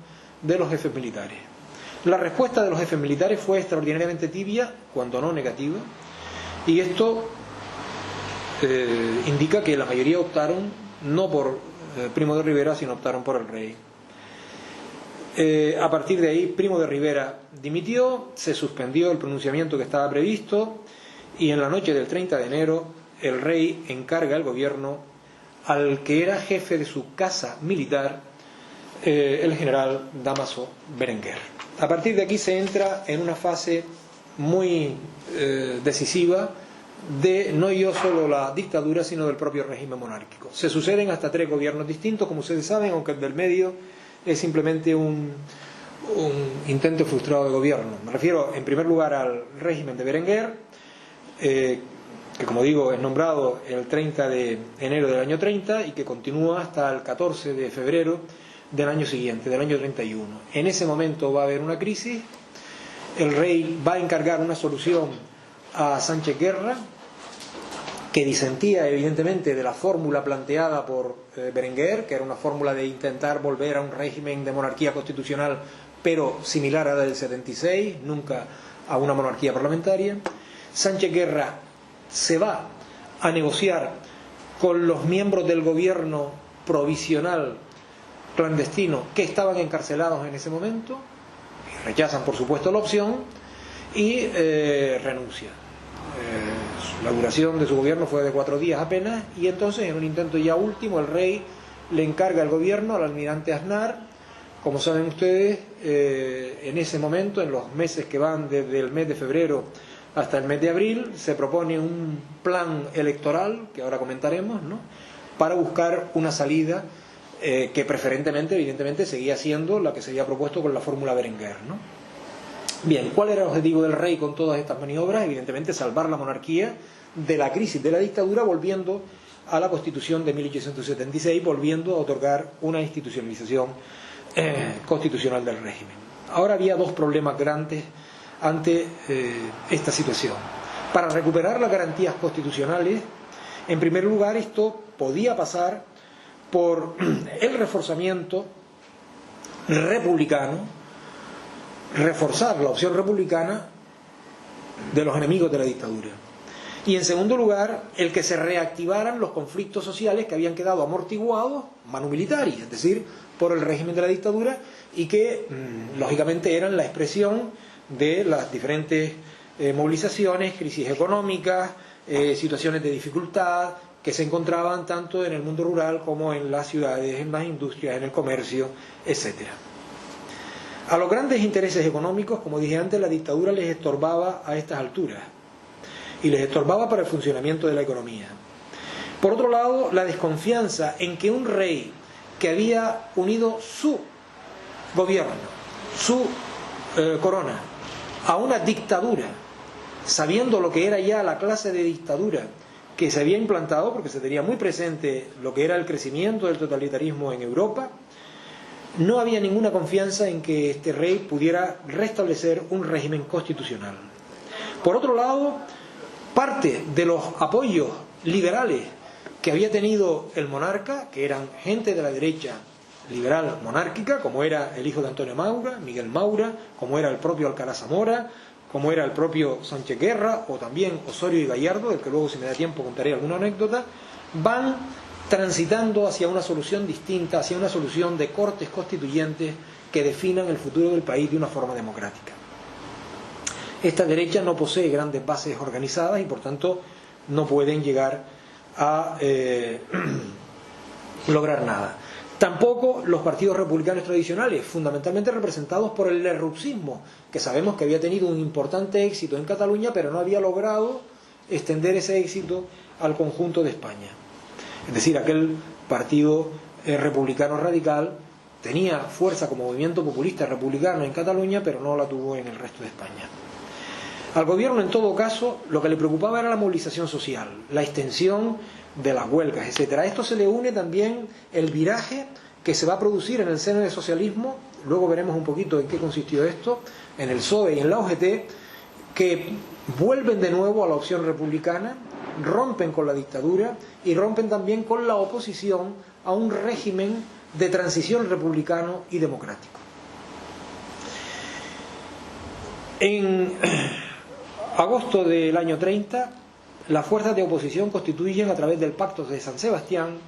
de los jefes militares. La respuesta de los jefes militares fue extraordinariamente tibia, cuando no negativa, y esto indica que la mayoría optaron no por Primo de Rivera, sino optaron por el rey. A partir de ahí, Primo de Rivera dimitió, se suspendió el pronunciamiento que estaba previsto, y en la noche del 30 de enero el rey encarga el gobierno al que era jefe de su casa militar, el general Dámaso Berenguer. A partir de aquí se entra en una fase muy decisiva de no yo solo la dictadura, sino del propio régimen monárquico. Se suceden hasta 3 gobiernos distintos, como ustedes saben, aunque el del medio es simplemente un intento frustrado de gobierno. Me refiero en primer lugar al régimen de Berenguer, que como digo es nombrado el 30 de enero del año 30 y que continúa hasta el 14 de febrero del año siguiente, del año 31. En ese momento va a haber una crisis, el rey va a encargar una solución a Sánchez Guerra, que disentía evidentemente de la fórmula planteada por Berenguer, que era una fórmula de intentar volver a un régimen de monarquía constitucional, pero similar a la del 76, nunca a una monarquía parlamentaria. Sánchez Guerra se va a negociar con los miembros del gobierno provisional clandestino que estaban encarcelados en ese momento, y rechazan por supuesto la opción, y renuncia. La duración de su gobierno fue de 4 días apenas, y entonces en un intento ya último el rey le encarga el gobierno al almirante Aznar. Como saben ustedes, en ese momento, en los meses que van desde el mes de febrero hasta el mes de abril, se propone un plan electoral, que ahora comentaremos, ¿no?, para buscar una salida que preferentemente, evidentemente, seguía siendo la que se había propuesto con la fórmula Berenguer, ¿no? Bien, ¿cuál era el objetivo del rey con todas estas maniobras? Evidentemente salvar la monarquía de la crisis de la dictadura, volviendo a la Constitución de 1876, volviendo a otorgar una institucionalización constitucional del régimen. Ahora había 2 problemas grandes ante esta situación. Para recuperar las garantías constitucionales, en primer lugar, esto podía pasar por el reforzamiento republicano, reforzar la opción republicana de los enemigos de la dictadura. Y en segundo lugar, el que se reactivaran los conflictos sociales que habían quedado amortiguados manu militari, es decir, por el régimen de la dictadura, y que lógicamente eran la expresión de las diferentes movilizaciones, crisis económicas, situaciones de dificultad que se encontraban tanto en el mundo rural como en las ciudades, en las industrias, en el comercio, etcétera. A los grandes intereses económicos, como dije antes, la dictadura les estorbaba a estas alturas, y les estorbaba para el funcionamiento de la economía. Por otro lado, la desconfianza en que un rey que había unido su gobierno, su corona, a una dictadura, sabiendo lo que era ya la clase de dictadura que se había implantado, porque se tenía muy presente lo que era el crecimiento del totalitarismo en Europa, no había ninguna confianza en que este rey pudiera restablecer un régimen constitucional. Por otro lado, parte de los apoyos liberales que había tenido el monarca, que eran gente de la derecha liberal monárquica, como era el hijo de Antonio Maura, Miguel Maura, como era el propio Alcalá Zamora, como era el propio Sánchez Guerra, o también Osorio y Gallardo, del que luego, si me da tiempo, contaré alguna anécdota, van transitando hacia una solución distinta, hacia una solución de cortes constituyentes que definan el futuro del país de una forma democrática. Esta derecha no posee grandes bases organizadas y por tanto no pueden llegar a lograr nada. Tampoco los partidos republicanos tradicionales, fundamentalmente representados por el lerrouxismo, que sabemos que había tenido un importante éxito en Cataluña, pero no había logrado extender ese éxito al conjunto de España. Es decir, aquel partido republicano radical tenía fuerza como movimiento populista republicano en Cataluña, pero no la tuvo en el resto de España. Al gobierno, en todo caso, lo que le preocupaba era la movilización social, la extensión de las huelgas, etc. A esto se le une también el viraje que se va a producir en el seno del socialismo, luego veremos un poquito en qué consistió esto, en el PSOE y en la UGT, que vuelven de nuevo a la opción republicana, rompen con la dictadura y rompen también con la oposición a un régimen de transición republicano y democrático. En agosto del año 30, las fuerzas de oposición constituyen a través del Pacto de San Sebastián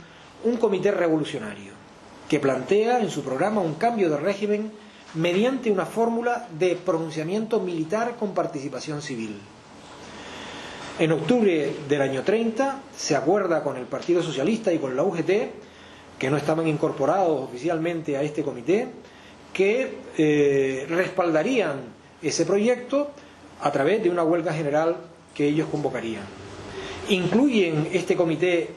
un comité revolucionario que plantea en su programa un cambio de régimen mediante una fórmula de pronunciamiento militar con participación civil. En octubre del año 30 se acuerda con el Partido Socialista y con la UGT, que no estaban incorporados oficialmente a este comité, que respaldarían ese proyecto a través de una huelga general que ellos convocarían. Incluyen este comité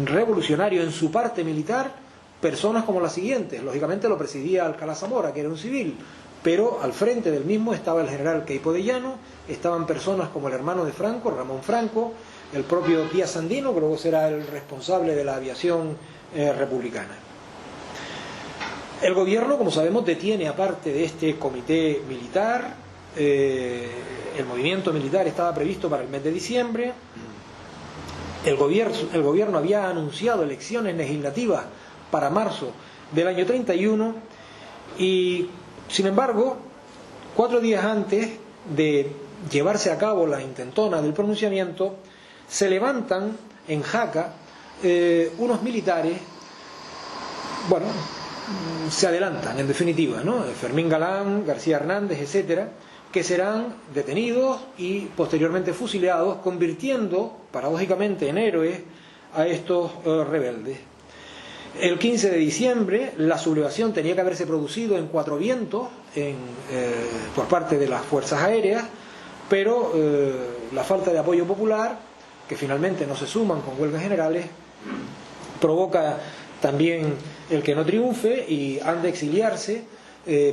revolucionario en su parte militar personas como las siguientes. Lógicamente lo presidía Alcalá Zamora, que era un civil, pero al frente del mismo estaba el general Queipo de Llano, estaban personas como el hermano de Franco, Ramón Franco, el propio Díaz Sandino, que luego será el responsable de la aviación republicana. El gobierno, como sabemos, detiene aparte de este comité militar. El movimiento militar estaba previsto para el mes de diciembre. El gobierno había anunciado elecciones legislativas para marzo del año 31 y, sin embargo, 4 días antes de llevarse a cabo la intentona del pronunciamiento, se levantan en Jaca unos militares, bueno, se adelantan en definitiva, ¿no? Fermín Galán, García Hernández, etcétera, que serán detenidos y posteriormente fusilados, convirtiendo paradójicamente en héroes a estos rebeldes. El 15 de diciembre la sublevación tenía que haberse producido en Cuatro Vientos por parte de las fuerzas aéreas, pero la falta de apoyo popular, que finalmente no se suman con huelgas generales, provoca también el que no triunfe y han de exiliarse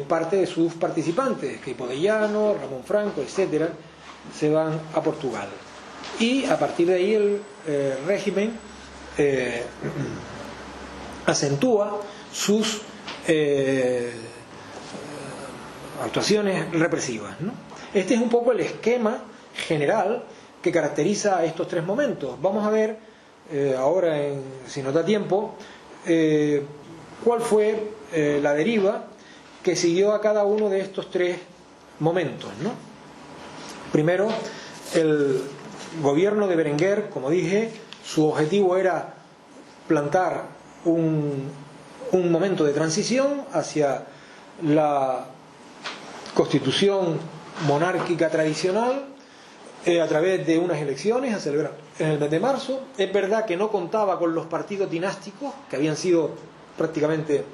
parte de sus participantes, Queipo de Llano, Ramón Franco, etcétera, se van a Portugal. Y a partir de ahí el régimen acentúa sus actuaciones represivas, ¿no? Este es un poco el esquema general que caracteriza a estos 3 momentos. Vamos a ver ahora, si nos da tiempo, cuál fue la deriva que siguió a cada uno de estos 3 momentos, ¿no? Primero, el gobierno de Berenguer, como dije, su objetivo era plantar un momento de transición hacia la constitución monárquica tradicional a través de unas elecciones a celebrar en el mes de marzo. Es verdad que no contaba con los partidos dinásticos, que habían sido prácticamente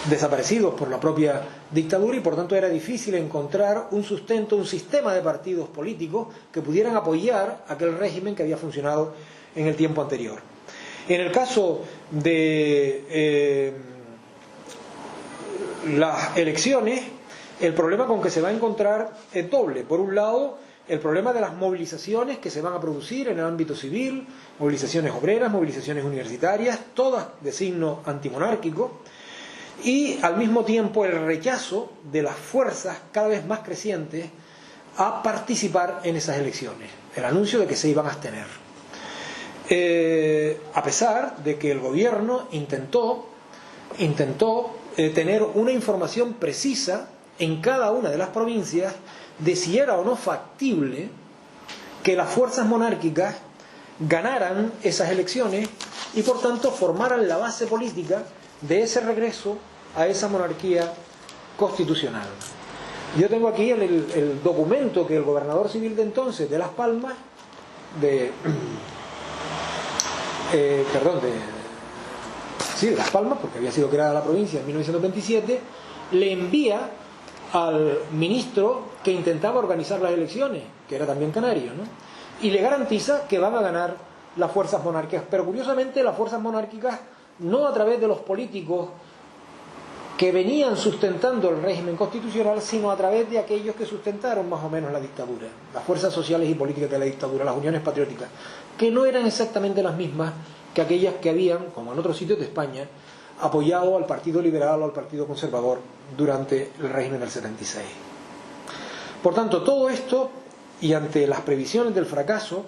desaparecidos por la propia dictadura, y por tanto era difícil encontrar un sustento, un sistema de partidos políticos que pudieran apoyar aquel régimen que había funcionado en el tiempo anterior. En el caso de las elecciones, el problema con que se va a encontrar es doble. Por un lado, el problema de las movilizaciones que se van a producir en el ámbito civil, movilizaciones obreras, movilizaciones universitarias, todas de signo antimonárquico, y al mismo tiempo el rechazo de las fuerzas cada vez más crecientes a participar en esas elecciones, el anuncio de que se iban a abstener. A pesar de que el gobierno intentó tener una información precisa en cada una de las provincias de si era o no factible que las fuerzas monárquicas ganaran esas elecciones y por tanto formaran la base política de ese regreso a esa monarquía constitucional. Yo tengo aquí el documento que el gobernador civil de entonces de Las Palmas, de Las Palmas, porque había sido creada la provincia en 1927, le envía al ministro que intentaba organizar las elecciones, que era también canario, ¿no? Y le garantiza que van a ganar las fuerzas monárquicas, pero curiosamente las fuerzas monárquicas no a través de los políticos que venían sustentando el régimen constitucional, sino a través de aquellos que sustentaron más o menos la dictadura, las fuerzas sociales y políticas de la dictadura, las uniones patrióticas, que no eran exactamente las mismas que aquellas que habían, como en otros sitios de España, apoyado al Partido Liberal o al Partido Conservador durante el régimen del 76. Por tanto, todo esto, y ante las previsiones del fracaso,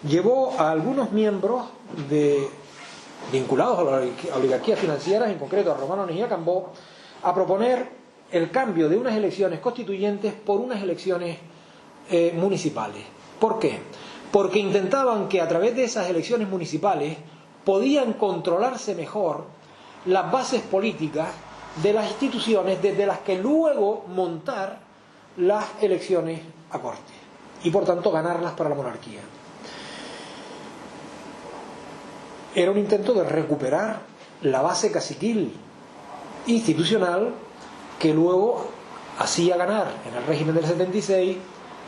llevó a algunos miembros vinculados a la oligarquía financiera, en concreto a Romano Mejía Cambó, a proponer el cambio de unas elecciones constituyentes por unas elecciones municipales. ¿Por qué? Porque intentaban que a través de esas elecciones municipales podían controlarse mejor las bases políticas de las instituciones desde las que luego montar las elecciones a Cortes y por tanto ganarlas para la monarquía. Era un intento de recuperar la base caciquil institucional que luego hacía ganar en el régimen del 76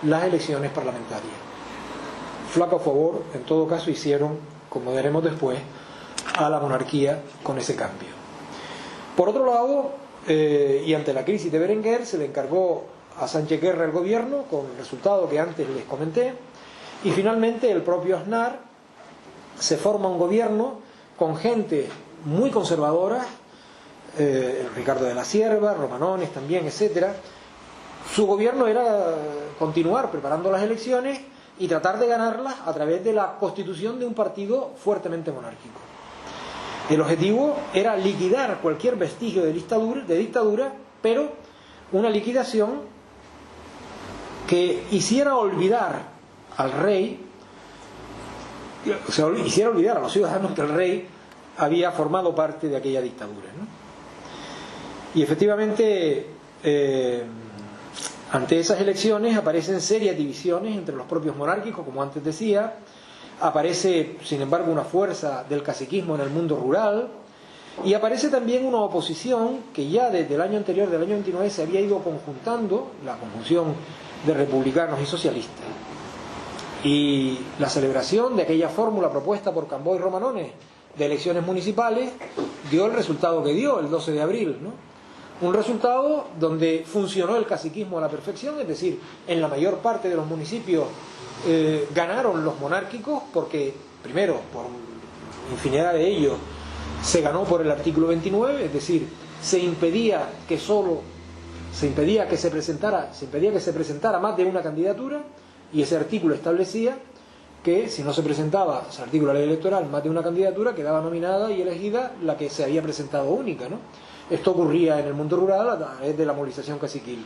las elecciones parlamentarias. Flaco favor, en todo caso, hicieron, como veremos después, a la monarquía con ese cambio. Por otro lado, y ante la crisis de Berenguer, se le encargó a Sánchez Guerra el gobierno, con el resultado que antes les comenté, y finalmente el propio Aznar se forma un gobierno con gente muy conservadora, Ricardo de la Cierva, Romanones también, etcétera. Su gobierno era continuar preparando las elecciones y tratar de ganarlas a través de la constitución de un partido fuertemente monárquico. El objetivo era liquidar cualquier vestigio de dictadura, pero una liquidación que hiciera olvidar al rey, o sea, hiciera olvidar a los ciudadanos que el rey había formado parte de aquella dictadura, ¿no? Y efectivamente, ante esas elecciones aparecen serias divisiones entre los propios monárquicos, como antes decía. Aparece, sin embargo, una fuerza del caciquismo en el mundo rural, y aparece también una oposición que ya desde el año anterior, del año 29, se había ido conjuntando, la conjunción de republicanos y socialistas. Y la celebración de aquella fórmula propuesta por Cambó y Romanones de elecciones municipales dio el resultado que dio el 12 de abril, ¿no? Un resultado donde funcionó el caciquismo a la perfección, es decir, en la mayor parte de los municipios ganaron los monárquicos, porque primero, por infinidad de ellos, se ganó por el artículo 29, es decir, se impedía que se presentara más de una candidatura, y ese artículo establecía que si no se presentaba, ese artículo de la ley electoral, más de una candidatura, quedaba nominada y elegida la que se había presentado única, ¿no? Esto ocurría en el mundo rural a través de la movilización caciquil.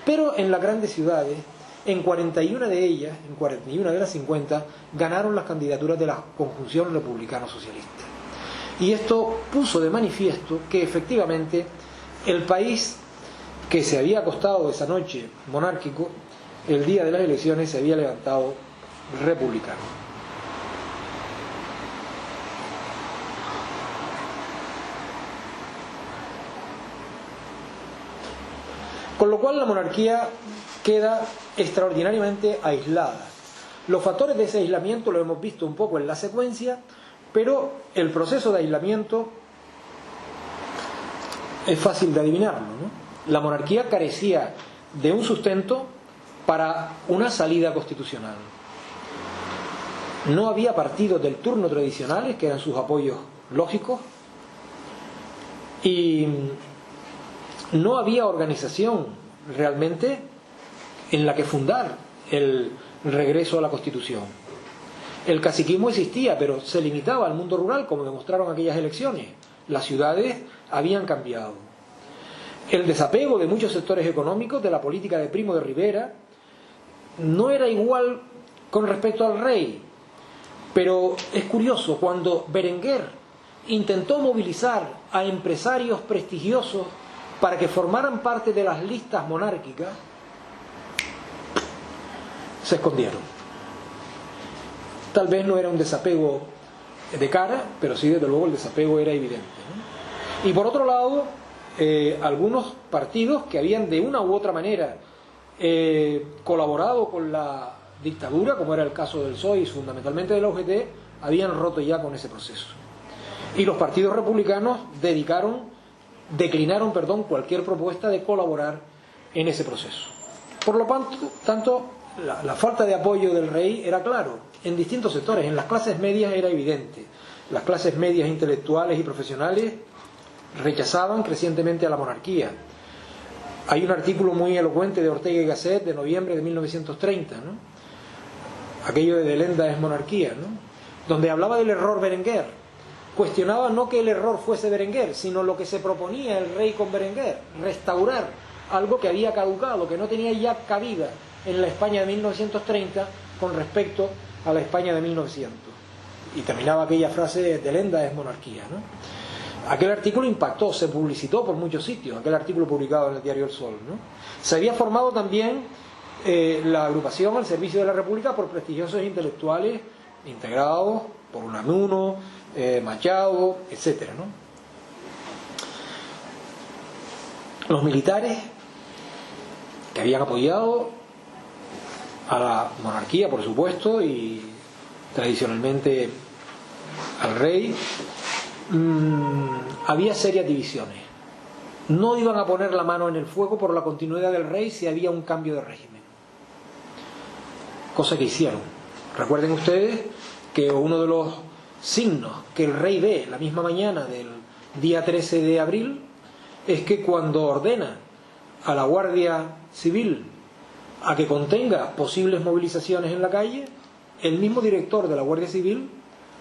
Pero en las grandes ciudades, en 41 de ellas, en 41 de las 50, ganaron las candidaturas de la conjunción republicano-socialista. Y esto puso de manifiesto que efectivamente el país que se había acostado esa noche monárquico, el día de las elecciones se había levantado republicano. Con lo cual la monarquía queda extraordinariamente aislada. Los factores de ese aislamiento lo hemos visto un poco en la secuencia, pero el proceso de aislamiento es fácil de adivinarlo, ¿no? La monarquía carecía de un sustento para una salida constitucional. No había partidos del turno tradicionales, que eran sus apoyos lógicos, y no había organización realmente en la que fundar el regreso a la Constitución. El caciquismo existía, pero se limitaba al mundo rural, como demostraron aquellas elecciones. Las ciudades habían cambiado. El desapego de muchos sectores económicos de la política de Primo de Rivera no era igual con respecto al rey. Pero es curioso, cuando Berenguer intentó movilizar a empresarios prestigiosos para que formaran parte de las listas monárquicas, se escondieron. Tal vez no era un desapego de cara, pero sí, desde luego, el desapego era evidente, ¿no? Y por otro lado, algunos partidos que habían de una u otra manera colaborado con la dictadura, como era el caso del PSOE y fundamentalmente de la UGT, habían roto ya con ese proceso. Y los partidos republicanos declinaron cualquier propuesta de colaborar en ese proceso. Por lo tanto, la falta de apoyo del rey era claro, en distintos sectores. En las clases medias era evidente. Las clases medias intelectuales y profesionales rechazaban crecientemente a la monarquía. Hay un artículo muy elocuente de Ortega y Gasset de noviembre de 1930, ¿no? aquello de Lenda es monarquía, ¿no? Donde hablaba del error Berenguer. Cuestionaba no que el error fuese Berenguer, sino lo que se proponía el rey con Berenguer, restaurar algo que había caducado, que no tenía ya cabida en la España de 1930 con respecto a la España de 1900. Y terminaba aquella frase de Lenda es monarquía, ¿no? Aquel artículo impactó, se publicitó por muchos sitios, aquel artículo publicado en el diario El Sol, ¿no? Se había formado también la agrupación al servicio de la República por prestigiosos intelectuales integrados por Unamuno, Machado, etcétera, ¿no? Los militares que habían apoyado a la monarquía, por supuesto, y tradicionalmente al rey, había serias divisiones. No iban a poner la mano en el fuego por la continuidad del rey si había un cambio de régimen, cosa que hicieron. Recuerden ustedes que uno de los signos que el rey ve la misma mañana del día 13 de abril es que cuando ordena a la Guardia Civil a que contenga posibles movilizaciones en la calle, el mismo director de la Guardia Civil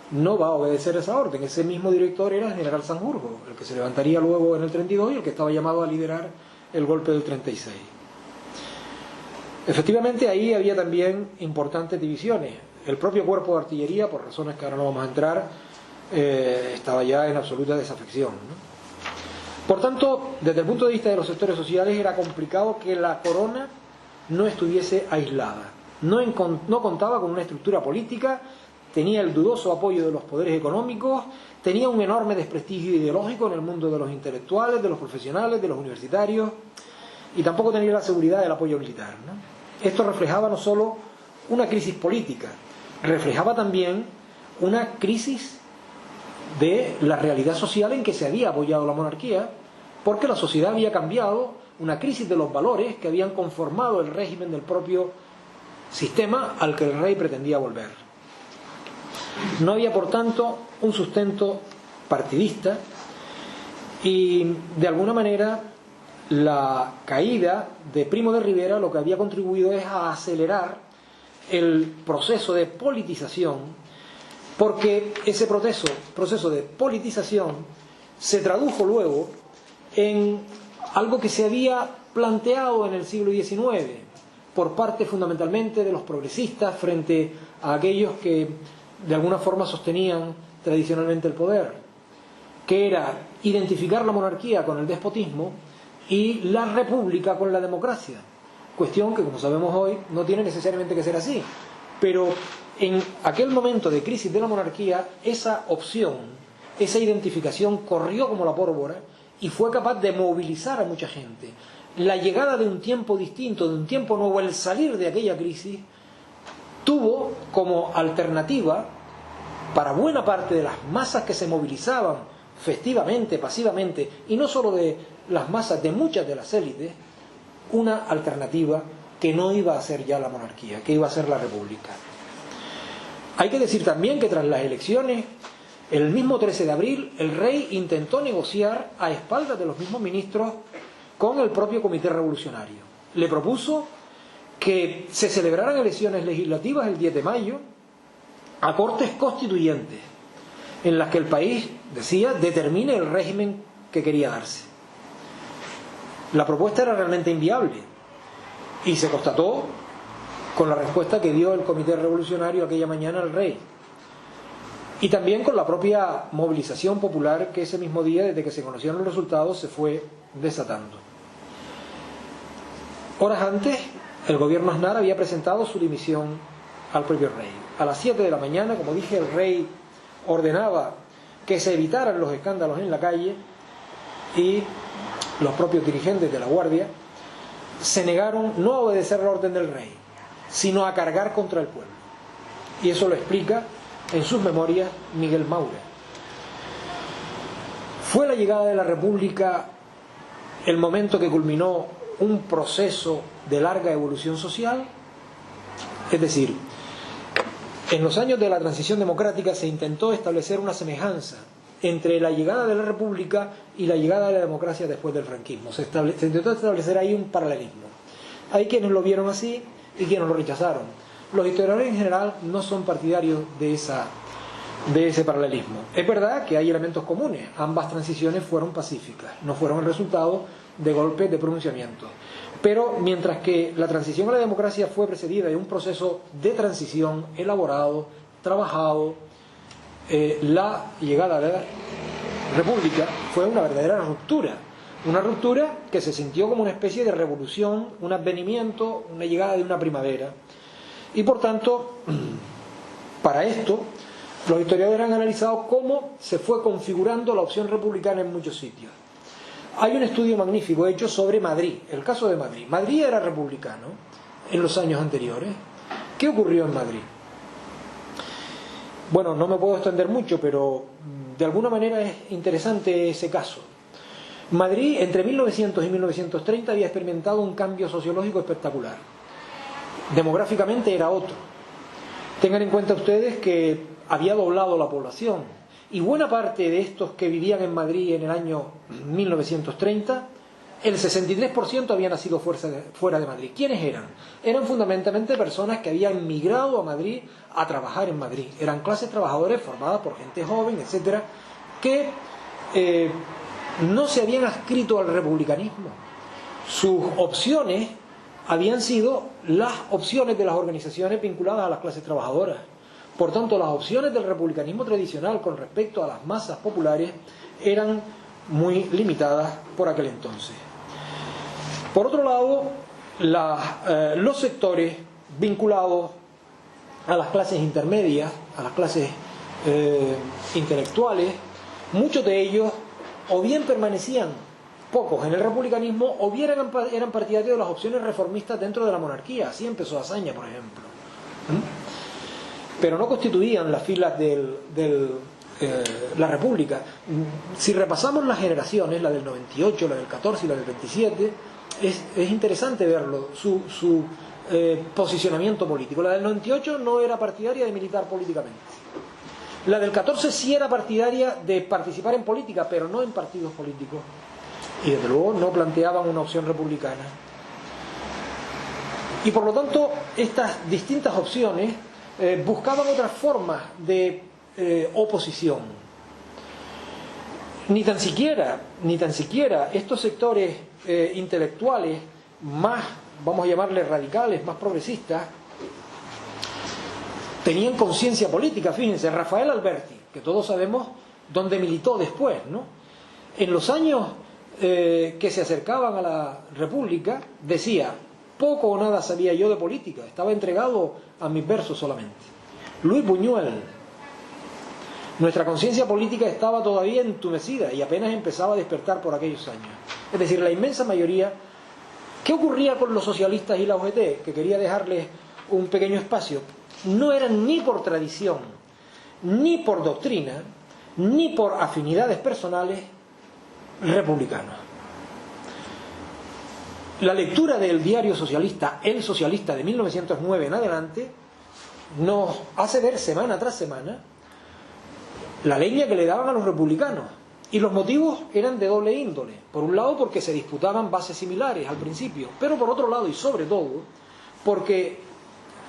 no va a obedecer esa orden. Ese mismo director era el general Sanjurjo, el que se levantaría luego en el 32 y el que estaba llamado a liderar el golpe del 36. Efectivamente, ahí había también importantes divisiones. El propio cuerpo de artillería, por razones que ahora no vamos a entrar, estaba ya en absoluta desafección, ¿no? Por tanto, desde el punto de vista de los sectores sociales, era complicado que la corona no estuviese aislada. No contaba con una estructura política, tenía el dudoso apoyo de los poderes económicos, tenía un enorme desprestigio ideológico en el mundo de los intelectuales, de los profesionales, de los universitarios, y tampoco tenía la seguridad del apoyo militar, ¿no? Esto reflejaba no solo una crisis política, reflejaba también una crisis de la realidad social en que se había apoyado la monarquía, porque la sociedad había cambiado, una crisis de los valores que habían conformado el régimen del propio sistema al que el rey pretendía volver. No había, por tanto, un sustento partidista y, de alguna manera, la caída de Primo de Rivera lo que había contribuido es a acelerar el proceso de politización, porque ese proceso de politización se tradujo luego en algo que se había planteado en el siglo XIX por parte fundamentalmente de los progresistas frente a aquellos que de alguna forma sostenían tradicionalmente el poder, que era identificar la monarquía con el despotismo y la república con la democracia, cuestión que, como sabemos hoy, no tiene necesariamente que ser así, pero en aquel momento de crisis de la monarquía esa opción, esa identificación corrió como la pólvora y fue capaz de movilizar a mucha gente. La llegada de un tiempo distinto, de un tiempo nuevo, el salir de aquella crisis, tuvo como alternativa para buena parte de las masas que se movilizaban festivamente, pasivamente, y no solo de las masas, de muchas de las élites, una alternativa que no iba a ser ya la monarquía, que iba a ser la república. Hay que decir también que tras las elecciones, el mismo 13 de abril, el rey intentó negociar a espaldas de los mismos ministros con el propio Comité Revolucionario. Le propuso que se celebraran elecciones legislativas el 10 de mayo a Cortes Constituyentes, en las que el país, decía, determine el régimen que quería darse. La propuesta era realmente inviable y se constató con la respuesta que dio el Comité Revolucionario aquella mañana al rey, y también con la propia movilización popular que ese mismo día, desde que se conocieron los resultados, se fue desatando. Horas antes, el gobierno Aznar había presentado su dimisión al propio rey. A las 7 de la mañana, como dije, el rey ordenaba que se evitaran los escándalos en la calle y los propios dirigentes de la Guardia se negaron no a obedecer la orden del rey, sino a cargar contra el pueblo. Y eso lo explica en sus memorias Miguel Maura. ¿Fue la llegada de la República el momento que culminó un proceso de larga evolución social? Es decir, en los años de la transición democrática se intentó establecer una semejanza entre la llegada de la República y la llegada de la democracia después del franquismo. Se intentó establecer ahí un paralelismo. Hay quienes lo vieron así y quienes lo rechazaron. los historiadores en general no son partidarios de ese paralelismo. Es verdad que hay elementos comunes. Ambas transiciones fueron pacíficas, no fueron el resultado de golpes de pronunciamiento. Pero mientras que la transición a la democracia fue precedida de un proceso de transición elaborado, trabajado, la llegada a la República fue una verdadera ruptura. Una ruptura que se sintió como una especie de revolución, un advenimiento, una llegada de una primavera. Y por tanto, para esto, los historiadores han analizado cómo se fue configurando la opción republicana en muchos sitios. Hay un estudio magnífico hecho sobre Madrid, el caso de Madrid. Madrid era republicano en los años anteriores. ¿Qué ocurrió en Madrid? Bueno, no me puedo extender mucho, pero de alguna manera es interesante ese caso. Madrid, entre 1900 y 1930, había experimentado un cambio sociológico espectacular. Demográficamente era otro. Tengan en cuenta ustedes que había doblado la población, y buena parte de estos que vivían en Madrid en el año 1930, el 63% había nacido fuera de Madrid. ¿Quiénes eran? Eran fundamentalmente personas que habían migrado a Madrid a trabajar en Madrid. Eran clases trabajadoras formadas por gente joven, etcétera, que no se habían adscrito al republicanismo. Sus opciones habían sido las opciones de las organizaciones vinculadas a las clases trabajadoras. Por tanto, las opciones del republicanismo tradicional con respecto a las masas populares eran muy limitadas por aquel entonces. Por otro lado, los sectores vinculados a las clases intermedias, a las clases intelectuales, muchos de ellos o bien permanecían pocos en el republicanismo o bien eran partidarios de las opciones reformistas dentro de la monarquía. Así empezó Azaña, por ejemplo. Pero no constituían las filas de la República. Si repasamos las generaciones, la del 98, la del 14 y la del 27, es interesante verlo, su posicionamiento político. La del 98 no era partidaria de militar políticamente. La del 14 sí era partidaria de participar en política, pero no en partidos políticos. Y desde luego no planteaban una opción republicana. Y por lo tanto, estas distintas opciones buscaban otras formas de oposición. Ni tan siquiera estos sectores intelectuales más, vamos a llamarles radicales, más progresistas, tenían conciencia política. Fíjense, Rafael Alberti, que todos sabemos dónde militó después, ¿no? En los años que se acercaban a la República, decía: poco o nada sabía yo de política, estaba entregado a mis versos solamente. Luis Buñuel: nuestra conciencia política estaba todavía entumecida y apenas empezaba a despertar por aquellos años. Es decir, la inmensa mayoría. ¿Qué ocurría con los socialistas y la UGT? Que quería dejarles un pequeño espacio. No eran ni por tradición, ni por doctrina, ni por afinidades personales republicanos. La lectura del diario socialista, El Socialista, de 1909 en adelante, nos hace ver semana tras semana la leña que le daban a los republicanos. Y los motivos eran de doble índole. Por un lado, porque se disputaban bases similares al principio, pero por otro lado, y sobre todo, porque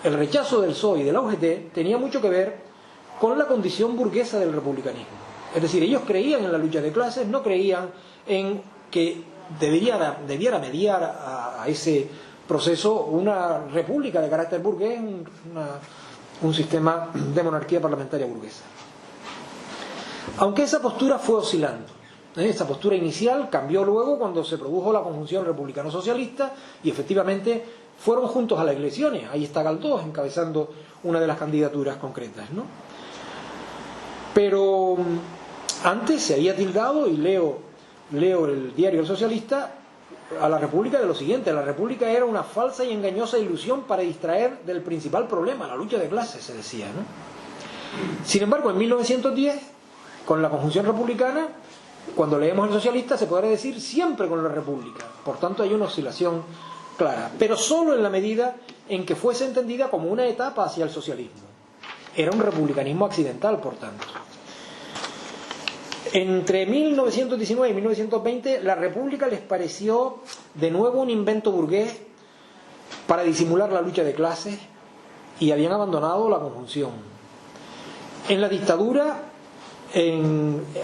el rechazo del PSOE y de la UGT tenía mucho que ver con la condición burguesa del republicanismo. Es decir, ellos creían en la lucha de clases, no creían en que debiera mediar a ese proceso una república de carácter burgués, un sistema de monarquía parlamentaria burguesa. Aunque esa postura fue oscilando. Esa postura inicial cambió luego cuando se produjo la conjunción republicano-socialista y efectivamente fueron juntos a las elecciones. Ahí está Galdós encabezando una de las candidaturas concretas, ¿no? Pero antes se había tildado, y leo el diario El Socialista, a la República de lo siguiente: la República era una falsa y engañosa ilusión para distraer del principal problema, la lucha de clases, se decía, ¿no? Sin embargo, en 1910, con la conjunción republicana, cuando leemos El Socialista, se podrá decir siempre con la República. Por tanto, hay una oscilación clara, pero solo en la medida en que fuese entendida como una etapa hacia el socialismo. Era un republicanismo accidental, por tanto. Entre 1919 y 1920, la República les pareció de nuevo un invento burgués para disimular la lucha de clases y habían abandonado la conjunción. En la dictadura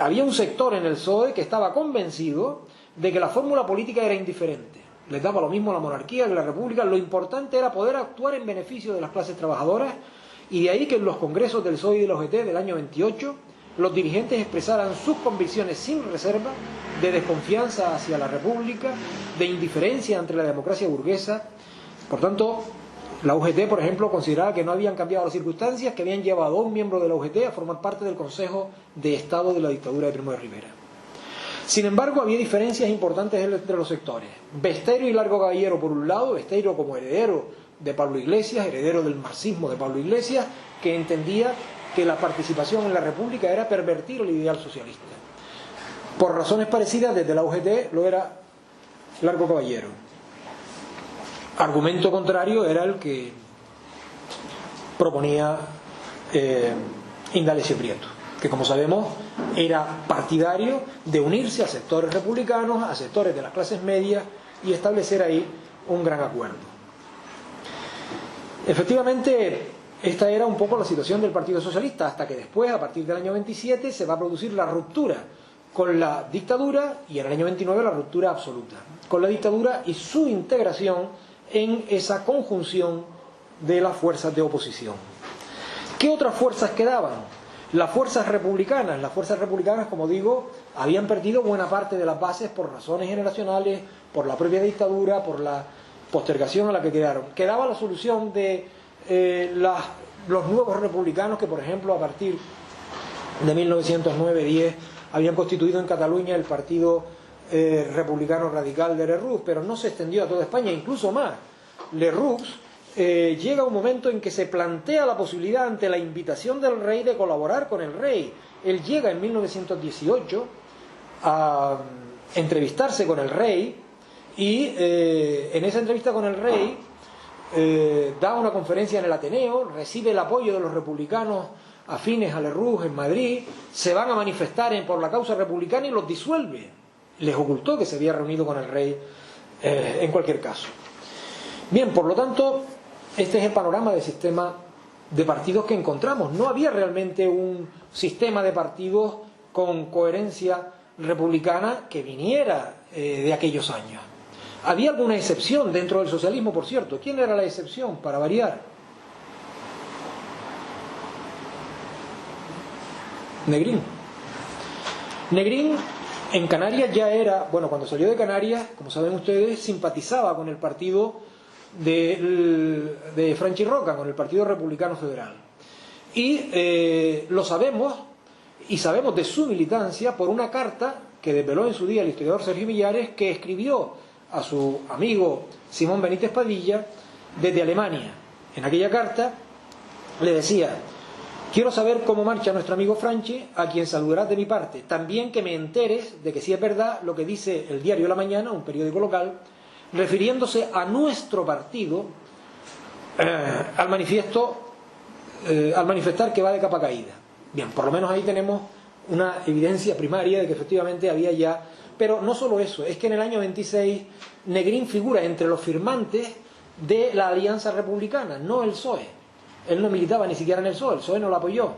había un sector en el PSOE que estaba convencido de que la fórmula política era indiferente. Les daba lo mismo la monarquía que la república. Lo importante era poder actuar en beneficio de las clases trabajadoras, y de ahí que en los congresos del PSOE y del OGT del año 28 los dirigentes expresaran sus convicciones sin reserva de desconfianza hacia la república, de indiferencia ante la democracia burguesa. Por tanto, la UGT, por ejemplo, consideraba que no habían cambiado las circunstancias que habían llevado a un miembro de la UGT a formar parte del Consejo de Estado de la dictadura de Primo de Rivera. Sin embargo, había diferencias importantes entre los sectores. Besteiro y Largo Caballero, por un lado, Besteiro como heredero de Pablo Iglesias, heredero del marxismo de Pablo Iglesias, que entendía que la participación en la República era pervertir el ideal socialista. Por razones parecidas, desde la UGT lo era Largo Caballero. Argumento contrario era el que proponía Indalecio Prieto, que, como sabemos, era partidario de unirse a sectores republicanos, a sectores de las clases medias, y establecer ahí un gran acuerdo. Efectivamente, esta era un poco la situación del Partido Socialista, hasta que después, a partir del año 27, se va a producir la ruptura con la dictadura, y en el año 29 la ruptura absoluta con la dictadura y su integración en esa conjunción de las fuerzas de oposición. ¿Qué otras fuerzas quedaban? Las fuerzas republicanas. Las fuerzas republicanas, como digo, habían perdido buena parte de las bases por razones generacionales, por la propia dictadura, por la postergación a la que quedaron. Quedaba la solución de los nuevos republicanos que, por ejemplo, a partir de 1909-10 habían constituido en Cataluña el Partido Republicano Radical de Lerroux, pero no se extendió a toda España, incluso más. Lerroux llega un momento en que se plantea la posibilidad, ante la invitación del rey, de colaborar con el rey. Él llega en 1918 a entrevistarse con el rey, y en esa entrevista con el rey da una conferencia en el Ateneo, recibe el apoyo de los republicanos afines a Lerroux en Madrid, se van a manifestar por la causa republicana y los disuelve. Les ocultó que se había reunido con el rey en cualquier caso. Bien, por lo tanto, este es el panorama del sistema de partidos que encontramos. No había realmente un sistema de partidos con coherencia republicana que viniera de aquellos años. Había alguna excepción dentro del socialismo, por cierto. ¿Quién era la excepción, para variar? Negrín. Negrín en Canarias ya era, bueno, cuando salió de Canarias, como saben ustedes, simpatizaba con el partido de Franchi Roca, con el Partido Republicano Federal. Y lo sabemos, y sabemos de su militancia por una carta que desveló en su día el historiador Sergio Millares, que escribió a su amigo Simón Benítez Padilla desde Alemania. En aquella carta le decía: quiero saber cómo marcha nuestro amigo Franchi, a quien saludarás de mi parte. También que me enteres de que si es verdad lo que dice el diario La Mañana, un periódico local, refiriéndose a nuestro partido, al manifestar que va de capa caída. Bien, por lo menos ahí tenemos una evidencia primaria de que efectivamente había ya. Pero no solo eso, es que en el año 26 Negrín figura entre los firmantes de la Alianza Republicana, no el PSOE. Él no militaba ni siquiera en el PSOE no lo apoyó.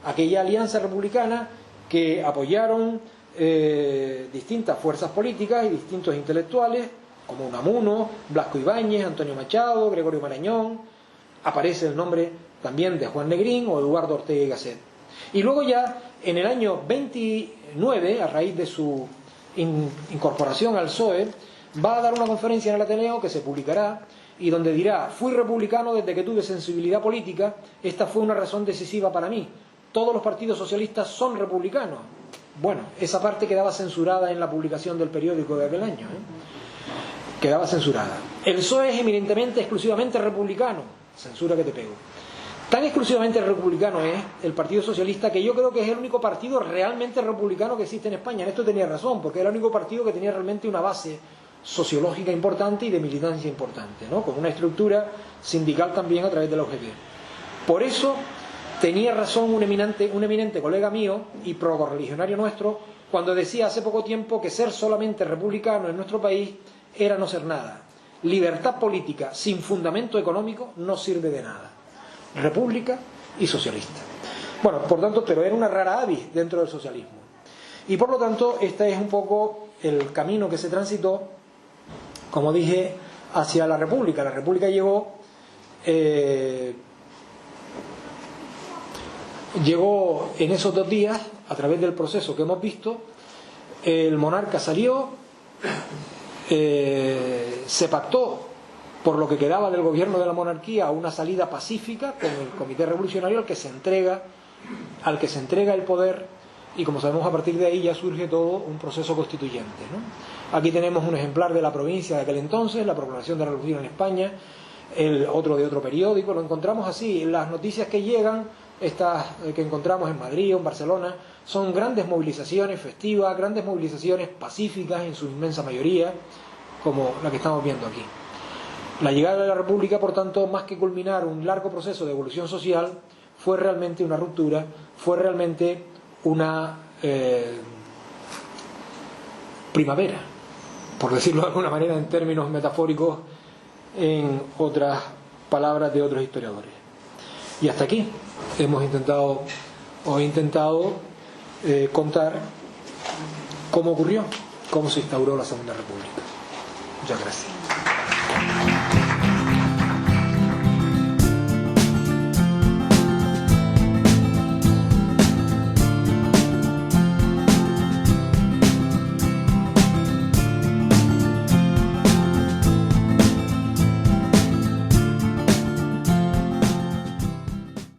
Aquella Alianza Republicana que apoyaron distintas fuerzas políticas y distintos intelectuales, como Unamuno, Blasco Ibáñez, Antonio Machado, Gregorio Marañón. Aparece el nombre también de Juan Negrín o Eduardo Ortega y Gasset. Y luego ya en el año 29, a raíz de su incorporación al PSOE, va a dar una conferencia en el Ateneo que se publicará, y donde dirá: fui republicano desde que tuve sensibilidad política, esta fue una razón decisiva para mí, todos los partidos socialistas son republicanos. Bueno, esa parte quedaba censurada en la publicación del periódico de aquel año, quedaba censurada. El PSOE es eminentemente, exclusivamente republicano, censura que te pego. Tan exclusivamente republicano es el Partido Socialista, que yo creo que es el único partido realmente republicano que existe en España. En esto tenía razón, porque era el único partido que tenía realmente una base sociológica importante y de militancia importante, ¿no? Con una estructura sindical también a través de la UGT. Por eso tenía razón un eminente colega mío y procorreligionario nuestro cuando decía hace poco tiempo que ser solamente republicano en nuestro país era no ser nada. Libertad política sin fundamento económico no sirve de nada. república y socialista. Bueno, por tanto, pero era una rara avis dentro del socialismo. Y por lo tanto, este es un poco el camino que se transitó, como dije, hacia la república. La república llegó en esos 2 días, a través del proceso que hemos visto. El monarca salió, se pactó por lo que quedaba del gobierno de la monarquía una salida pacífica con el Comité Revolucionario al que se entrega el poder, y como sabemos, a partir de ahí ya surge todo un proceso constituyente, ¿no? Aquí tenemos un ejemplar de la provincia de aquel entonces, la proclamación de la Revolución en España, el otro de otro periódico. Lo encontramos así. Las noticias que llegan, estas que encontramos en Madrid o en Barcelona, son grandes movilizaciones festivas, grandes movilizaciones pacíficas en su inmensa mayoría, como la que estamos viendo aquí. La llegada de la República, por tanto, más que culminar un largo proceso de evolución social, fue realmente una ruptura, fue realmente una primavera, por decirlo de alguna manera en términos metafóricos, en otras palabras de otros historiadores. Y hasta aquí he intentado contar cómo ocurrió, cómo se instauró la Segunda República. Muchas gracias.